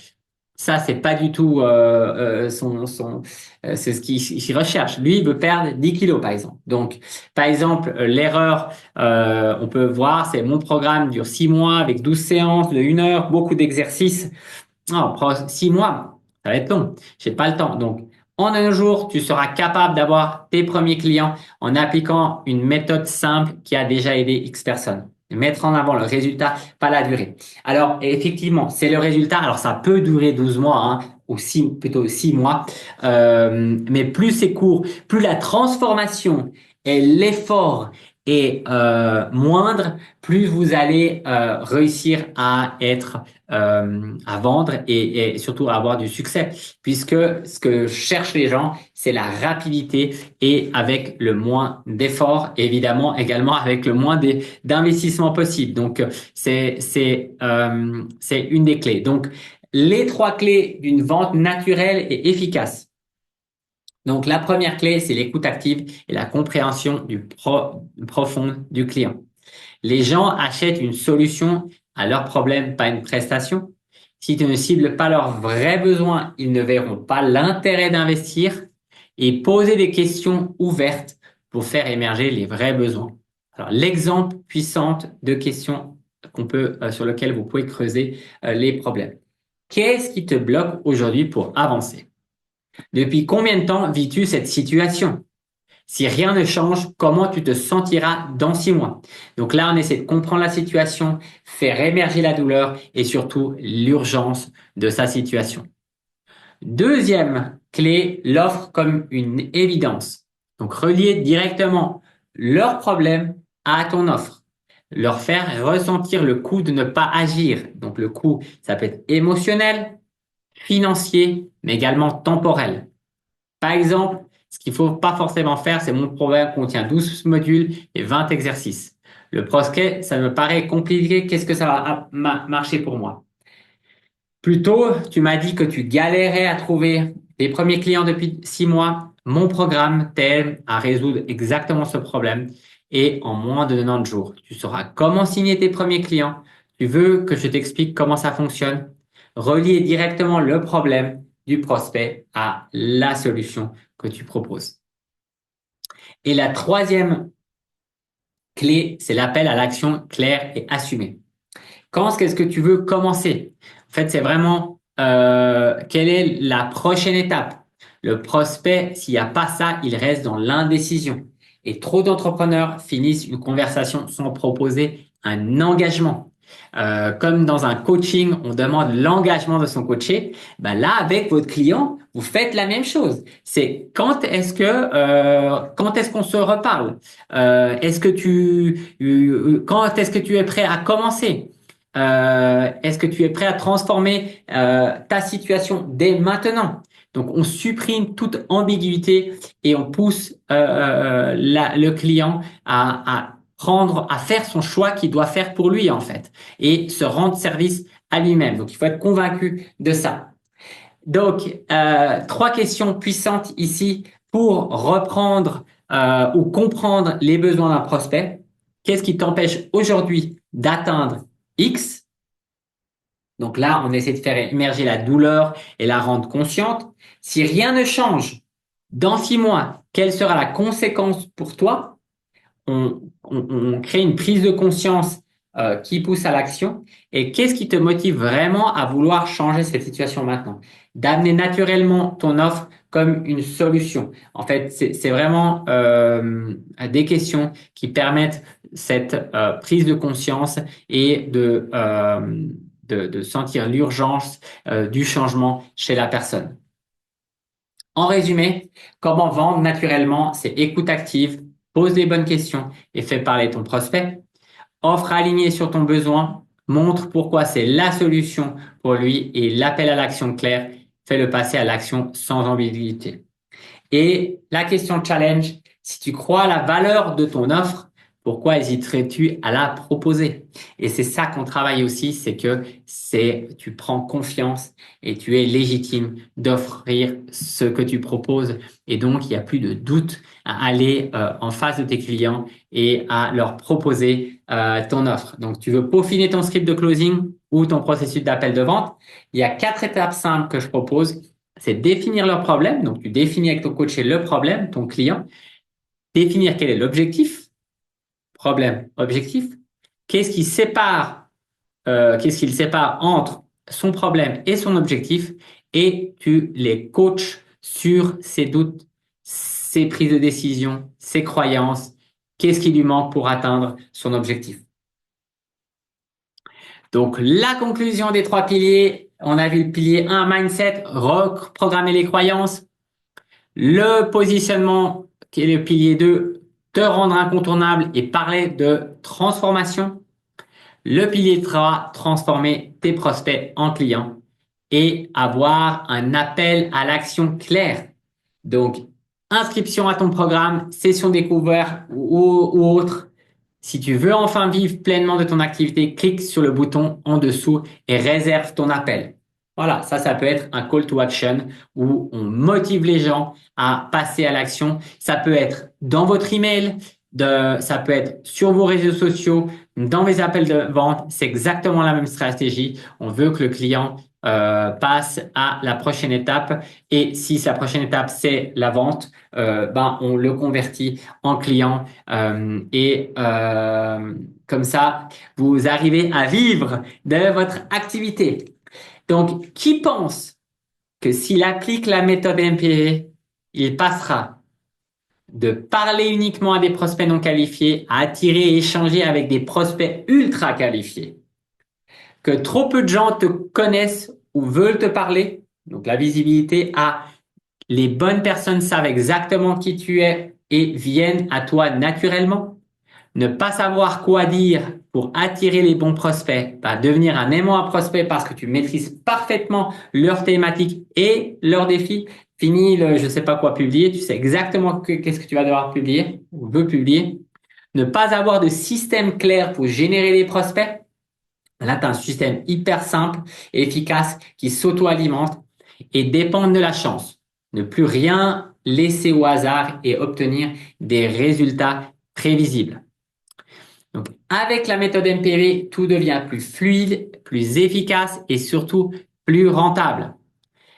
Ça, c'est pas du tout c'est ce qu'il recherche. Lui, il veut perdre 10 kilos, par exemple. Donc, par exemple, l'erreur, on peut voir, c'est mon programme dure 6 mois avec 12 séances de 1 heure, beaucoup d'exercices. Non, 6 mois, ça va être long. J'ai pas le temps. Donc, en un jour, tu seras capable d'avoir tes premiers clients en appliquant une méthode simple qui a déjà aidé X personnes. Mettre en avant le résultat, pas la durée. Alors, effectivement, c'est le résultat. Alors, ça peut durer 12 mois, hein, ou plutôt 6 mois. Mais plus c'est court, plus la transformation et l'effort est moindre, plus vous allez réussir à être à vendre et surtout à avoir du succès, puisque ce que cherchent les gens, c'est la rapidité et avec le moins d'efforts, évidemment également avec le moins d'investissement possible. Donc c'est une des clés. Donc les 3 clés d'une vente naturelle et efficace. Donc la première clé, c'est l'écoute active et la compréhension profonde du client. Les gens achètent une solution à leurs problèmes, pas une prestation. Si tu ne cibles pas leurs vrais besoins, ils ne verront pas l'intérêt d'investir et poser des questions ouvertes pour faire émerger les vrais besoins. Alors, l'exemple puissant de questions sur lequel vous pouvez creuser les problèmes. Qu'est-ce qui te bloque aujourd'hui pour avancer? Depuis combien de temps vis-tu cette situation? Si rien ne change, comment tu te sentiras dans 6 mois? Donc là, on essaie de comprendre la situation, faire émerger la douleur et surtout l'urgence de sa situation. Deuxième clé, l'offre comme une évidence. Donc relier directement leur problème à ton offre. Leur faire ressentir le coût de ne pas agir. Donc le coût, ça peut être émotionnel, financier, mais également temporel. Par exemple, ce qu'il faut pas forcément faire, c'est mon programme contient 12 modules et 20 exercices. Le prospect, ça me paraît compliqué. Qu'est-ce que ça va marcher pour moi? Plutôt, tu m'as dit que tu galérais à trouver tes premiers clients depuis 6 mois. Mon programme t'aide à résoudre exactement ce problème et en moins de 90 jours. Tu sauras comment signer tes premiers clients. Tu veux que je t'explique comment ça fonctionne? Relier directement le problème du prospect à la solution que tu proposes. Et la troisième clé, c'est l'appel à l'action claire et assumée. Quand est-ce que tu veux commencer? En fait, c'est vraiment quelle est la prochaine étape? Le prospect, s'il n'y a pas ça, il reste dans l'indécision. Et trop d'entrepreneurs finissent une conversation sans proposer un engagement. Comme dans un coaching, on demande l'engagement de son coaché. Ben là, avec votre client, vous faites la même chose. C'est quand est-ce qu'on se reparle? Quand est-ce que tu es prêt à commencer? Est-ce que tu es prêt à transformer ta situation dès maintenant? Donc, on supprime toute ambiguïté et on pousse le client à faire son choix qu'il doit faire pour lui, en fait, et se rendre service à lui-même. Donc, il faut être convaincu de ça. Donc, 3 questions puissantes ici pour reprendre ou comprendre les besoins d'un prospect. Qu'est-ce qui t'empêche aujourd'hui d'atteindre X? Donc là, on essaie de faire émerger la douleur et la rendre consciente. Si rien ne change, dans 6 mois, quelle sera la conséquence pour toi? On crée une prise de conscience qui pousse à l'action. Et qu'est-ce qui te motive vraiment à vouloir changer cette situation maintenant? D'amener naturellement ton offre comme une solution. En fait, c'est vraiment des questions qui permettent cette prise de conscience et de sentir l'urgence du changement chez la personne. En résumé, comment vendre naturellement, c'est écoute active, pose les bonnes questions et fais parler ton prospect. Offre alignée sur ton besoin, montre pourquoi c'est la solution pour lui et l'appel à l'action clair, fais-le passer à l'action sans ambiguïté. Et la question challenge, si tu crois à la valeur de ton offre, pourquoi hésiterais-tu à la proposer? Et c'est ça qu'on travaille aussi, tu prends confiance et tu es légitime d'offrir ce que tu proposes. Et donc, il n'y a plus de doute à aller en face de tes clients et à leur proposer ton offre. Donc, tu veux peaufiner ton script de closing ou ton processus d'appel de vente. Il y a 4 étapes simples que je propose. C'est définir leur problème. Donc, tu définis avec ton coach le problème, ton client. Définir quel est l'objectif, problème, objectif. Qu'est-ce qui le sépare entre son problème et son objectif, et tu les coaches sur ses doutes, ses prises de décision, ses croyances, qu'est-ce qui lui manque pour atteindre son objectif. Donc, la conclusion des 3 piliers, on a vu le pilier 1, mindset, reprogrammer les croyances. Le positionnement, qui est le pilier 2, te rendre incontournable et parler de transformation. Le pilier 3, transformer tes prospects en clients et avoir un appel à l'action clair. Donc, inscription à ton programme, session découverte ou autre. Si tu veux enfin vivre pleinement de ton activité, clique sur le bouton en dessous et réserve ton appel. Voilà, ça peut être un call to action où on motive les gens à passer à l'action. Ça peut être dans votre email, ça peut être sur vos réseaux sociaux, dans mes appels de vente. C'est exactement la même stratégie. On veut que le client passe à la prochaine étape. Et si sa prochaine étape, c'est la vente, on le convertit en client. Comme ça, vous arrivez à vivre de votre activité. Donc, qui pense que s'il applique la méthode MPV, il passera de parler uniquement à des prospects non qualifiés à attirer et échanger avec des prospects ultra qualifiés? Que trop peu de gens te connaissent ou veulent te parler, donc la visibilité les bonnes personnes savent exactement qui tu es et viennent à toi naturellement. Ne pas savoir quoi dire pour attirer les bons prospects, devenir un aimant à prospect parce que tu maîtrises parfaitement leurs thématiques et leurs défis. Fini le je sais pas quoi publier, tu sais exactement qu'est-ce que tu vas devoir publier ou veux publier. Ne pas avoir de système clair pour générer des prospects. Là, tu as un système hyper simple et efficace qui s'auto-alimente et dépendre de la chance. Ne plus rien laisser au hasard et obtenir des résultats prévisibles. Donc, avec la méthode MPV, tout devient plus fluide, plus efficace et surtout plus rentable.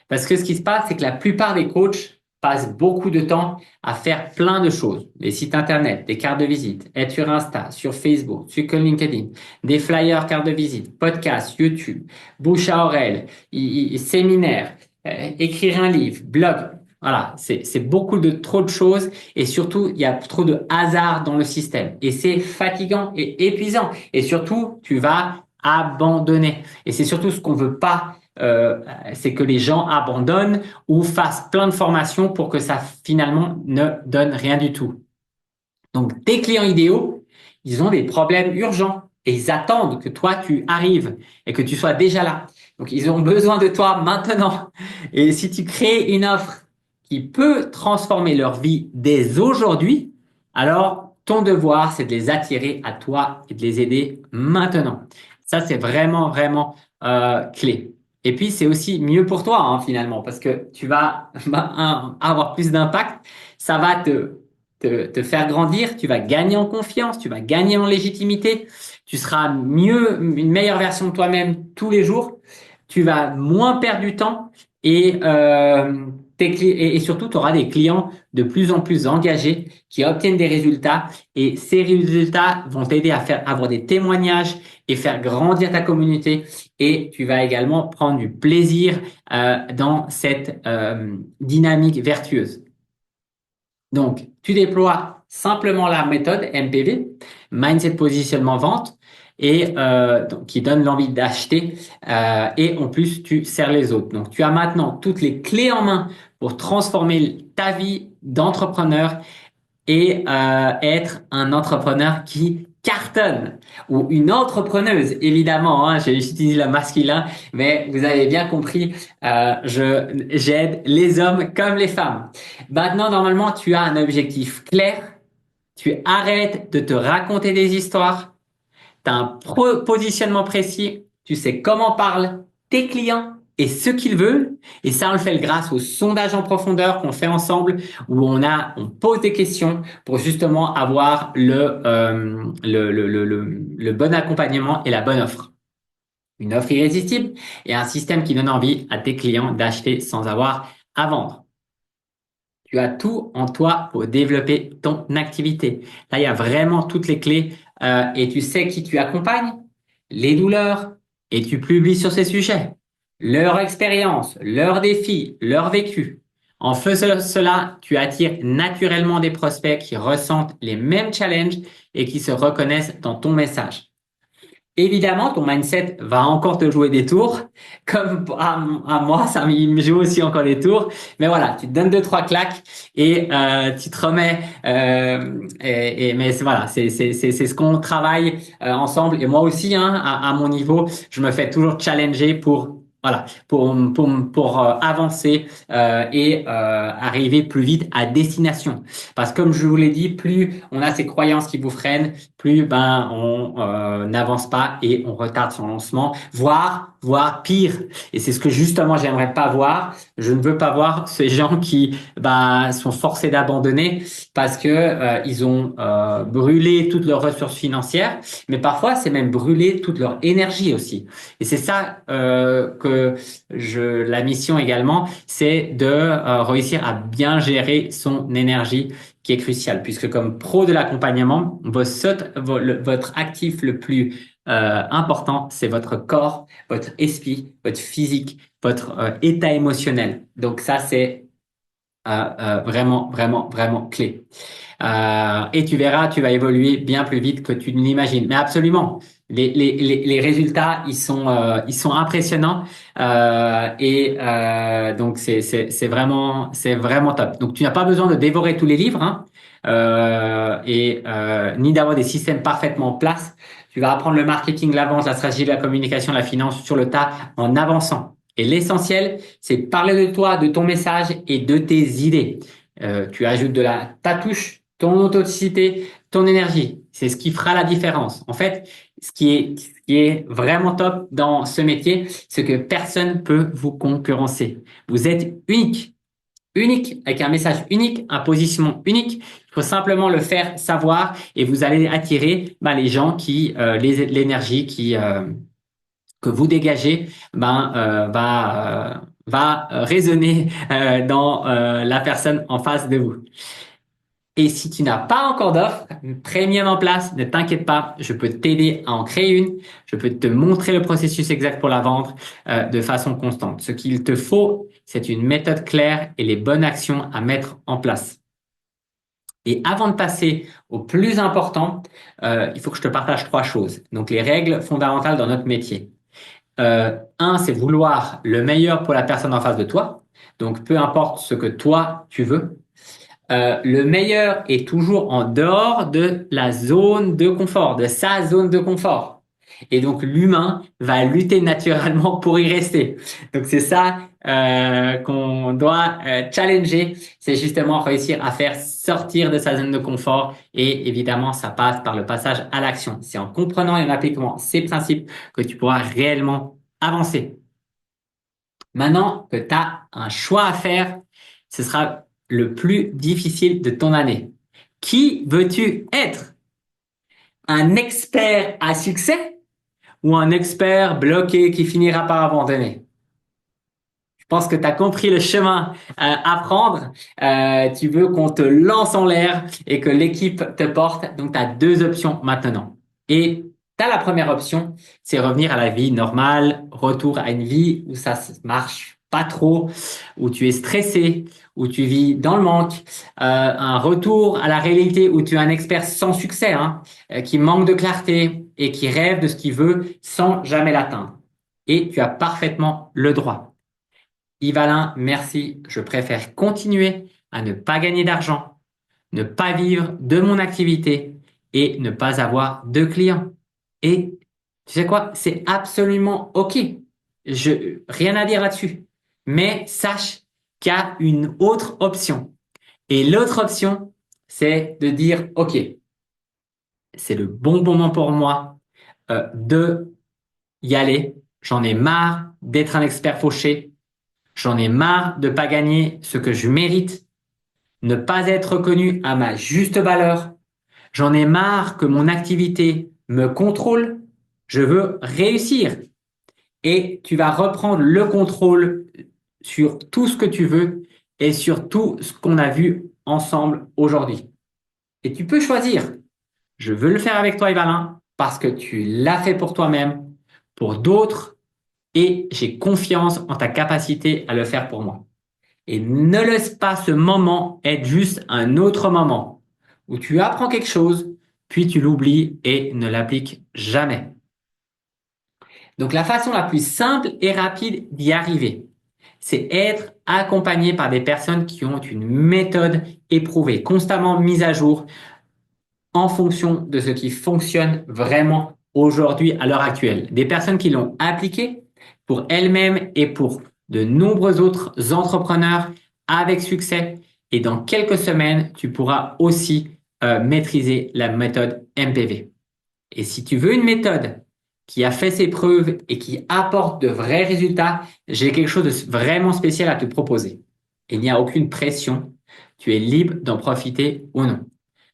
Parce que ce qui se passe, c'est que la plupart des coachs passent beaucoup de temps à faire plein de choses. Des sites internet, des cartes de visite, être sur Insta, sur Facebook, sur LinkedIn, des flyers, cartes de visite, podcasts, YouTube, bouche à oreille, séminaires, écrire un livre, blog. Voilà, c'est beaucoup de trop de choses et surtout, il y a trop de hasard dans le système et c'est fatigant et épuisant et surtout, tu vas abandonner. Et c'est surtout ce qu'on veut pas, c'est que les gens abandonnent ou fassent plein de formations pour que ça finalement ne donne rien du tout. Donc, tes clients idéaux, ils ont des problèmes urgents et ils attendent que toi, tu arrives et que tu sois déjà là. Donc, ils ont besoin de toi maintenant. Et si tu crées une offre qui peut transformer leur vie dès aujourd'hui, alors ton devoir, c'est de les attirer à toi et de les aider maintenant. Ça, c'est vraiment, vraiment clé. Et puis, c'est aussi mieux pour toi, hein, finalement, parce que tu vas avoir plus d'impact. Ça va te faire grandir, tu vas gagner en confiance, tu vas gagner en légitimité, tu seras une meilleure version de toi-même tous les jours, tu vas moins perdre du temps et surtout, tu auras des clients de plus en plus engagés qui obtiennent des résultats et ces résultats vont t'aider à avoir des témoignages et faire grandir ta communauté et tu vas également prendre du plaisir dans cette dynamique vertueuse. Donc, tu déploies simplement la méthode MPV, Mindset Positionnement Vente, donc, qui donne l'envie d'acheter. Et en plus, tu sers les autres. Donc, tu as maintenant toutes les clés en main pour transformer ta vie d'entrepreneur et être un entrepreneur qui cartonne ou une entrepreneuse, évidemment, hein, j'utilise le masculin, mais vous avez bien compris, j'aide les hommes comme les femmes. Maintenant, normalement, tu as un objectif clair Tu arrêtes de te raconter des histoires. Tu as un positionnement précis. Tu sais comment parlent tes clients et ce qu'ils veulent. Et ça, on le fait grâce au sondage en profondeur qu'on fait ensemble où on pose des questions pour justement avoir le bon accompagnement et la bonne offre. Une offre irrésistible et un système qui donne envie à tes clients d'acheter sans avoir à vendre. Tu as tout en toi pour développer ton activité. Là, il y a vraiment toutes les clés et tu sais qui tu accompagnes, les douleurs et tu publies sur ces sujets, leur expérience, leurs défis, leur vécu. En faisant cela, tu attires naturellement des prospects qui ressentent les mêmes challenges et qui se reconnaissent dans ton message. Évidemment, ton mindset va encore te jouer des tours, comme à moi, ça me joue aussi encore des tours. Mais voilà, tu te donnes deux, trois claques et tu te remets. Mais voilà, c'est ce qu'on travaille ensemble. Et moi aussi, hein, à mon niveau, je me fais toujours challenger pour voilà, pour avancer et arriver plus vite à destination. Parce que comme je vous l'ai dit, plus on a ces croyances qui vous freinent, plus ben on n'avance pas et on retarde son lancement, voire pire. Et c'est ce que justement j'aimerais pas voir. Je ne veux pas voir ces gens qui sont forcés d'abandonner parce que ils ont brûlé toutes leurs ressources financières, mais parfois c'est même brûler toute leur énergie aussi. Et c'est ça la mission également, c'est de réussir à bien gérer son énergie qui est crucial, puisque comme pro de l'accompagnement, votre actif le plus important, c'est votre corps, votre esprit, votre physique, votre état émotionnel. Donc ça, c'est vraiment, vraiment, vraiment clé. Et tu verras, tu vas évoluer bien plus vite que tu ne l'imagines. Mais absolument, les résultats, ils sont impressionnants donc c'est vraiment top. Donc tu n'as pas besoin de dévorer tous les livres hein, ni d'avoir des systèmes parfaitement en place. Tu vas apprendre le marketing, la vente, la stratégie, la communication, la finance sur le tas en avançant. Et l'essentiel, c'est de parler de toi, de ton message et de tes idées. Tu ajoutes ta touche, ton authenticité, ton énergie. C'est ce qui fera la différence. En fait, ce qui est vraiment top dans ce métier, c'est que personne peut vous concurrencer. Vous êtes unique, unique, avec un message unique, un positionnement unique. Il faut simplement le faire savoir et vous allez attirer les gens l'énergie que vous dégagez va résonner dans la personne en face de vous. Et si tu n'as pas encore d'offre premium en place, ne t'inquiète pas, je peux t'aider à en créer une. Je peux te montrer le processus exact pour la vendre de façon constante. Ce qu'il te faut, c'est une méthode claire et les bonnes actions à mettre en place. Et avant de passer au plus important, il faut que je te partage trois choses. Donc les règles fondamentales dans notre métier. Un, c'est vouloir le meilleur pour la personne en face de toi. Donc, peu importe ce que toi, tu veux. Le meilleur est toujours en dehors de la zone de confort, de sa zone de confort. Et donc, l'humain va lutter naturellement pour y rester. Donc, c'est ça qu'on doit challenger. C'est justement réussir à faire sortir de sa zone de confort. Et évidemment, ça passe par le passage à l'action. C'est en comprenant et en appliquant ces principes que tu pourras réellement avancer. Maintenant que tu as un choix à faire, ce sera le plus difficile de ton année. Qui veux-tu être? Un expert à succès ou un expert bloqué qui finira par abandonner? Je pense que tu as compris le chemin à prendre. Tu veux qu'on te lance en l'air et que l'équipe te porte. Donc, tu as deux options maintenant. Et tu as la première option, c'est revenir à la vie normale, retour à une vie où ça marche pas trop, où tu es stressé, où tu vis dans le manque, un retour à la réalité où tu es un expert sans succès, hein, qui manque de clarté et qui rêve de ce qu'il veut sans jamais l'atteindre. Et tu as parfaitement le droit. Yves-Alain, merci. Je préfère continuer à ne pas gagner d'argent, ne pas vivre de mon activité et ne pas avoir de clients. Et tu sais quoi? C'est absolument OK. Rien à dire là-dessus. Mais sache qu'il y a une autre option. Et l'autre option, c'est de dire, OK, c'est le bon moment pour moi de y aller. J'en ai marre d'être un expert fauché. J'en ai marre de pas gagner ce que je mérite, ne pas être reconnu à ma juste valeur. J'en ai marre que mon activité me contrôle. Je veux réussir. Et tu vas reprendre le contrôle sur tout ce que tu veux et sur tout ce qu'on a vu ensemble aujourd'hui. Et tu peux choisir. Je veux le faire avec toi, Evalin, parce que tu l'as fait pour toi-même, pour d'autres, et j'ai confiance en ta capacité à le faire pour moi. Et ne laisse pas ce moment être juste un autre moment où tu apprends quelque chose, puis tu l'oublies et ne l'appliques jamais. Donc la façon la plus simple et rapide d'y arriver, c'est être accompagné par des personnes qui ont une méthode éprouvée, constamment mise à jour en fonction de ce qui fonctionne vraiment aujourd'hui à l'heure actuelle. Des personnes qui l'ont appliqué pour elles-mêmes et pour de nombreux autres entrepreneurs avec succès. Et dans quelques semaines, tu pourras aussi maîtriser la méthode MPV. Et si tu veux une méthode qui a fait ses preuves et qui apporte de vrais résultats, j'ai quelque chose de vraiment spécial à te proposer. Il n'y a aucune pression. Tu es libre d'en profiter ou non.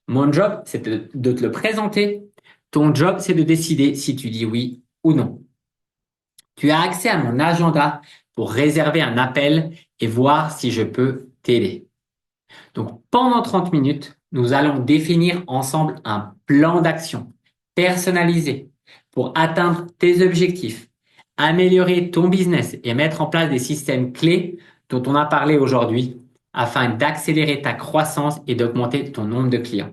Mon job, c'est de te le présenter. Ton job, c'est de décider si tu dis oui ou non. Tu as accès à mon agenda pour réserver un appel et voir si je peux t'aider. Donc, pendant 30 minutes, nous allons définir ensemble un plan d'action personnalisé pour atteindre tes objectifs, améliorer ton business et mettre en place des systèmes clés dont on a parlé aujourd'hui afin d'accélérer ta croissance et d'augmenter ton nombre de clients.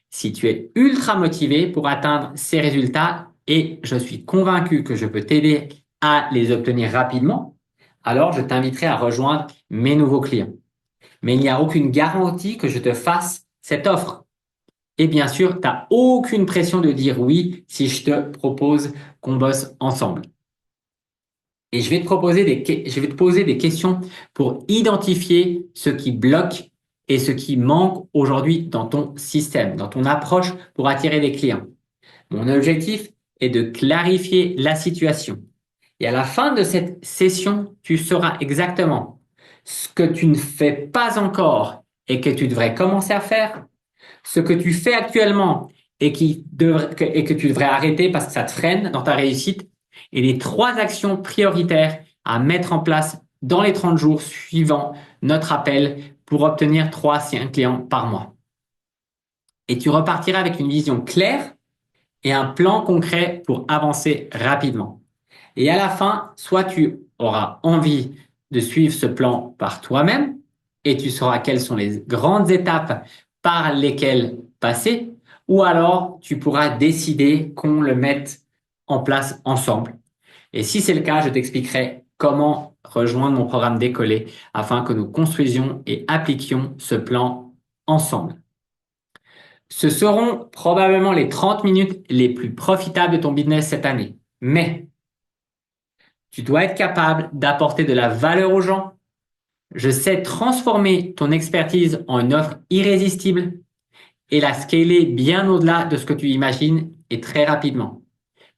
Si tu es ultra motivé pour atteindre ces résultats et je suis convaincu que je peux t'aider à les obtenir rapidement, alors je t'inviterai à rejoindre mes nouveaux clients. Mais il n'y a aucune garantie que je te fasse cette offre. Et bien sûr, tu n'as aucune pression de dire oui si je te propose qu'on bosse ensemble. Et je vais te poser des questions pour identifier ce qui bloque et ce qui manque aujourd'hui dans ton système, dans ton approche pour attirer des clients. Mon objectif est de clarifier la situation. Et à la fin de cette session, tu sauras exactement ce que tu ne fais pas encore et que tu devrais commencer à faire, ce que tu fais actuellement et que tu devrais arrêter parce que ça te freine dans ta réussite, et les 3 actions prioritaires à mettre en place dans les 30 jours suivant notre appel pour obtenir 3 à 5 clients par mois. Et tu repartiras avec une vision claire et un plan concret pour avancer rapidement. Et à la fin, soit tu auras envie de suivre ce plan par toi-même et tu sauras quelles sont les grandes étapes par lesquelles passer, ou alors tu pourras décider qu'on le mette en place ensemble. Et si c'est le cas, je t'expliquerai comment rejoindre mon programme Décoller afin que nous construisions et appliquions ce plan ensemble. Ce seront probablement les 30 minutes les plus profitables de ton business cette année. Mais tu dois être capable d'apporter de la valeur aux gens. Je sais transformer ton expertise en une offre irrésistible et la scaler bien au-delà de ce que tu imagines et très rapidement.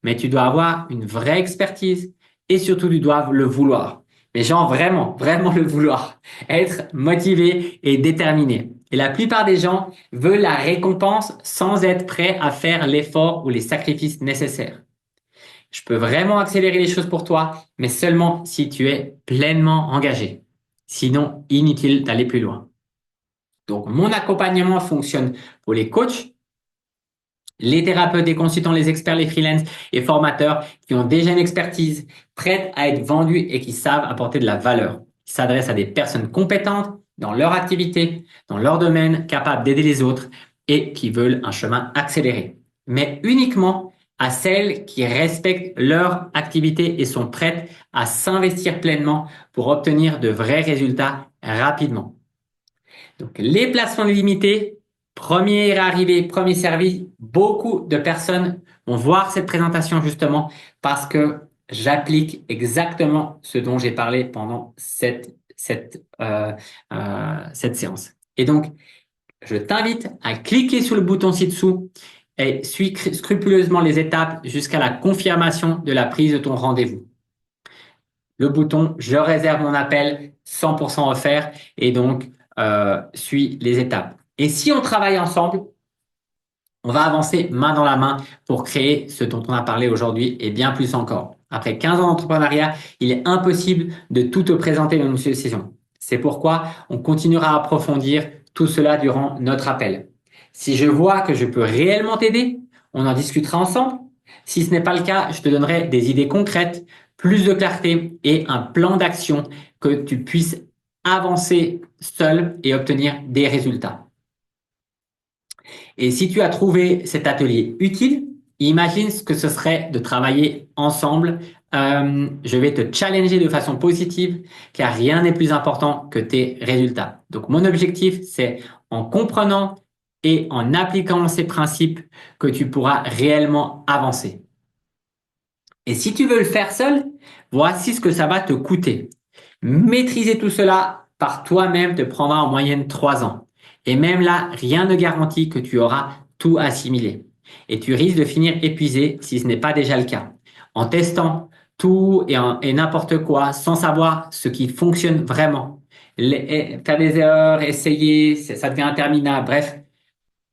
Mais tu dois avoir une vraie expertise et surtout tu dois le vouloir. Mais genre vraiment, vraiment le vouloir. Être motivé et déterminé. Et la plupart des gens veulent la récompense sans être prêts à faire l'effort ou les sacrifices nécessaires. Je peux vraiment accélérer les choses pour toi, mais seulement si tu es pleinement engagé. Sinon, inutile d'aller plus loin. Donc, mon accompagnement fonctionne pour les coachs, les thérapeutes, les consultants, les experts, les freelances et formateurs qui ont déjà une expertise prête à être vendue et qui savent apporter de la valeur. Ils s'adressent à des personnes compétentes dans leur activité, dans leur domaine, capables d'aider les autres et qui veulent un chemin accéléré. Mais uniquement à celles qui respectent leur activité et sont prêtes à s'investir pleinement pour obtenir de vrais résultats rapidement. Donc, les placements limités, premier arrivé, premier servi, beaucoup de personnes vont voir cette présentation justement parce que j'applique exactement ce dont j'ai parlé pendant cette séance. Et donc, Je t'invite à cliquer sur le bouton ci-dessous et suis scrupuleusement les étapes jusqu'à la confirmation de la prise de ton rendez-vous. Le bouton « Je réserve mon appel » 100% offert et donc suis les étapes. Et si on travaille ensemble, on va avancer main dans la main pour créer ce dont on a parlé aujourd'hui et bien plus encore. Après 15 ans d'entrepreneuriat, il est impossible de tout te présenter dans une seule session. C'est pourquoi on continuera à approfondir tout cela durant notre appel. Si je vois que je peux réellement t'aider, on en discutera ensemble. Si ce n'est pas le cas, je te donnerai des idées concrètes, plus de clarté et un plan d'action que tu puisses avancer seul et obtenir des résultats. Et si tu as trouvé cet atelier utile, imagine ce que ce serait de travailler ensemble. Je vais te challenger de façon positive car rien n'est plus important que tes résultats. Donc mon objectif, c'est en comprenant et en appliquant ces principes que tu pourras réellement avancer. Et si tu veux le faire seul, voici ce que ça va te coûter. Maîtriser tout cela par toi-même te prendra en moyenne 3 ans. Et même là, rien ne garantit que tu auras tout assimilé. Et tu risques de finir épuisé si ce n'est pas déjà le cas. En testant tout et n'importe quoi sans savoir ce qui fonctionne vraiment. Faire des erreurs, essayer, ça devient interminable. Bref,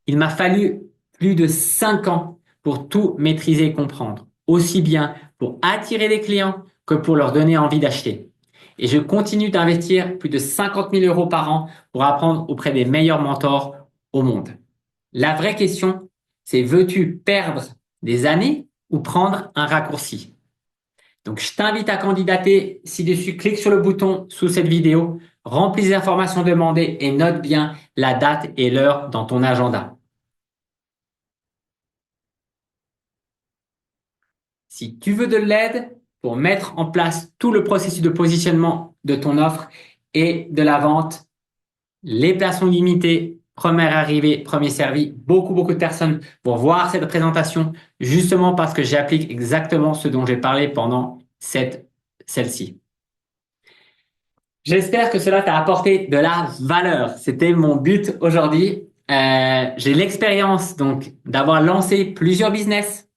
il m'a fallu plus de 5 ans pour tout maîtriser et comprendre, aussi bien pour attirer des clients que pour leur donner envie d'acheter. Et je continue d'investir plus de 50 000 euros par an pour apprendre auprès des meilleurs mentors au monde. La vraie question, c'est veux-tu perdre des années ou prendre un raccourci? Donc, je t'invite à candidater ci-dessus, clique sur le bouton sous cette vidéo, remplis les informations demandées et note bien la date et l'heure dans ton agenda. Si tu veux de l'aide pour mettre en place tout le processus de positionnement de ton offre et de la vente, les places sont limitées, première arrivée, premier servi. Beaucoup de personnes vont voir cette présentation justement parce que j'applique exactement ce dont j'ai parlé pendant celle-ci. J'espère que cela t'a apporté de la valeur. C'était mon but aujourd'hui. J'ai l'expérience donc d'avoir lancé plusieurs business,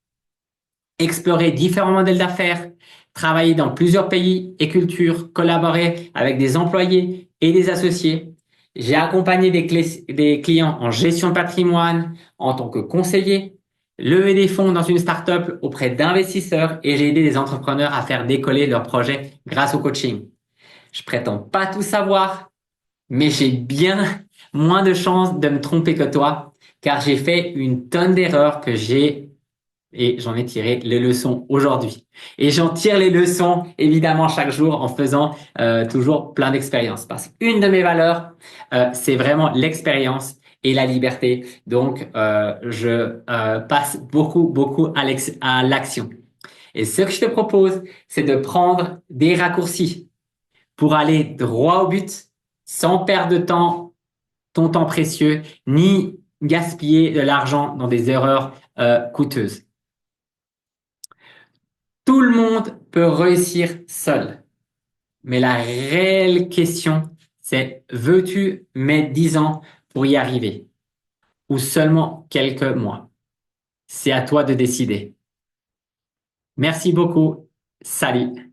explorer différents modèles d'affaires, travailler dans plusieurs pays et cultures, collaborer avec des employés et des associés. J'ai accompagné des clients en gestion de patrimoine en tant que conseiller, levé des fonds dans une startup auprès d'investisseurs et j'ai aidé des entrepreneurs à faire décoller leurs projets grâce au coaching. Je prétends pas tout savoir, mais j'ai bien moins de chances de me tromper que toi, car j'ai fait une tonne d'erreurs et j'en ai tiré les leçons aujourd'hui. Et j'en tire les leçons évidemment chaque jour en faisant toujours plein d'expériences. Parce qu'une de mes valeurs, c'est vraiment l'expérience et la liberté. Donc, je passe beaucoup à l'action. Et ce que je te propose, c'est de prendre des raccourcis pour aller droit au but sans perdre de temps, ton temps précieux, ni gaspiller de l'argent dans des erreurs coûteuses. Tout le monde peut réussir seul. Mais la réelle question, c'est veux-tu mettre 10 ans pour y arriver ou seulement quelques mois? C'est à toi de décider. Merci beaucoup. Salut.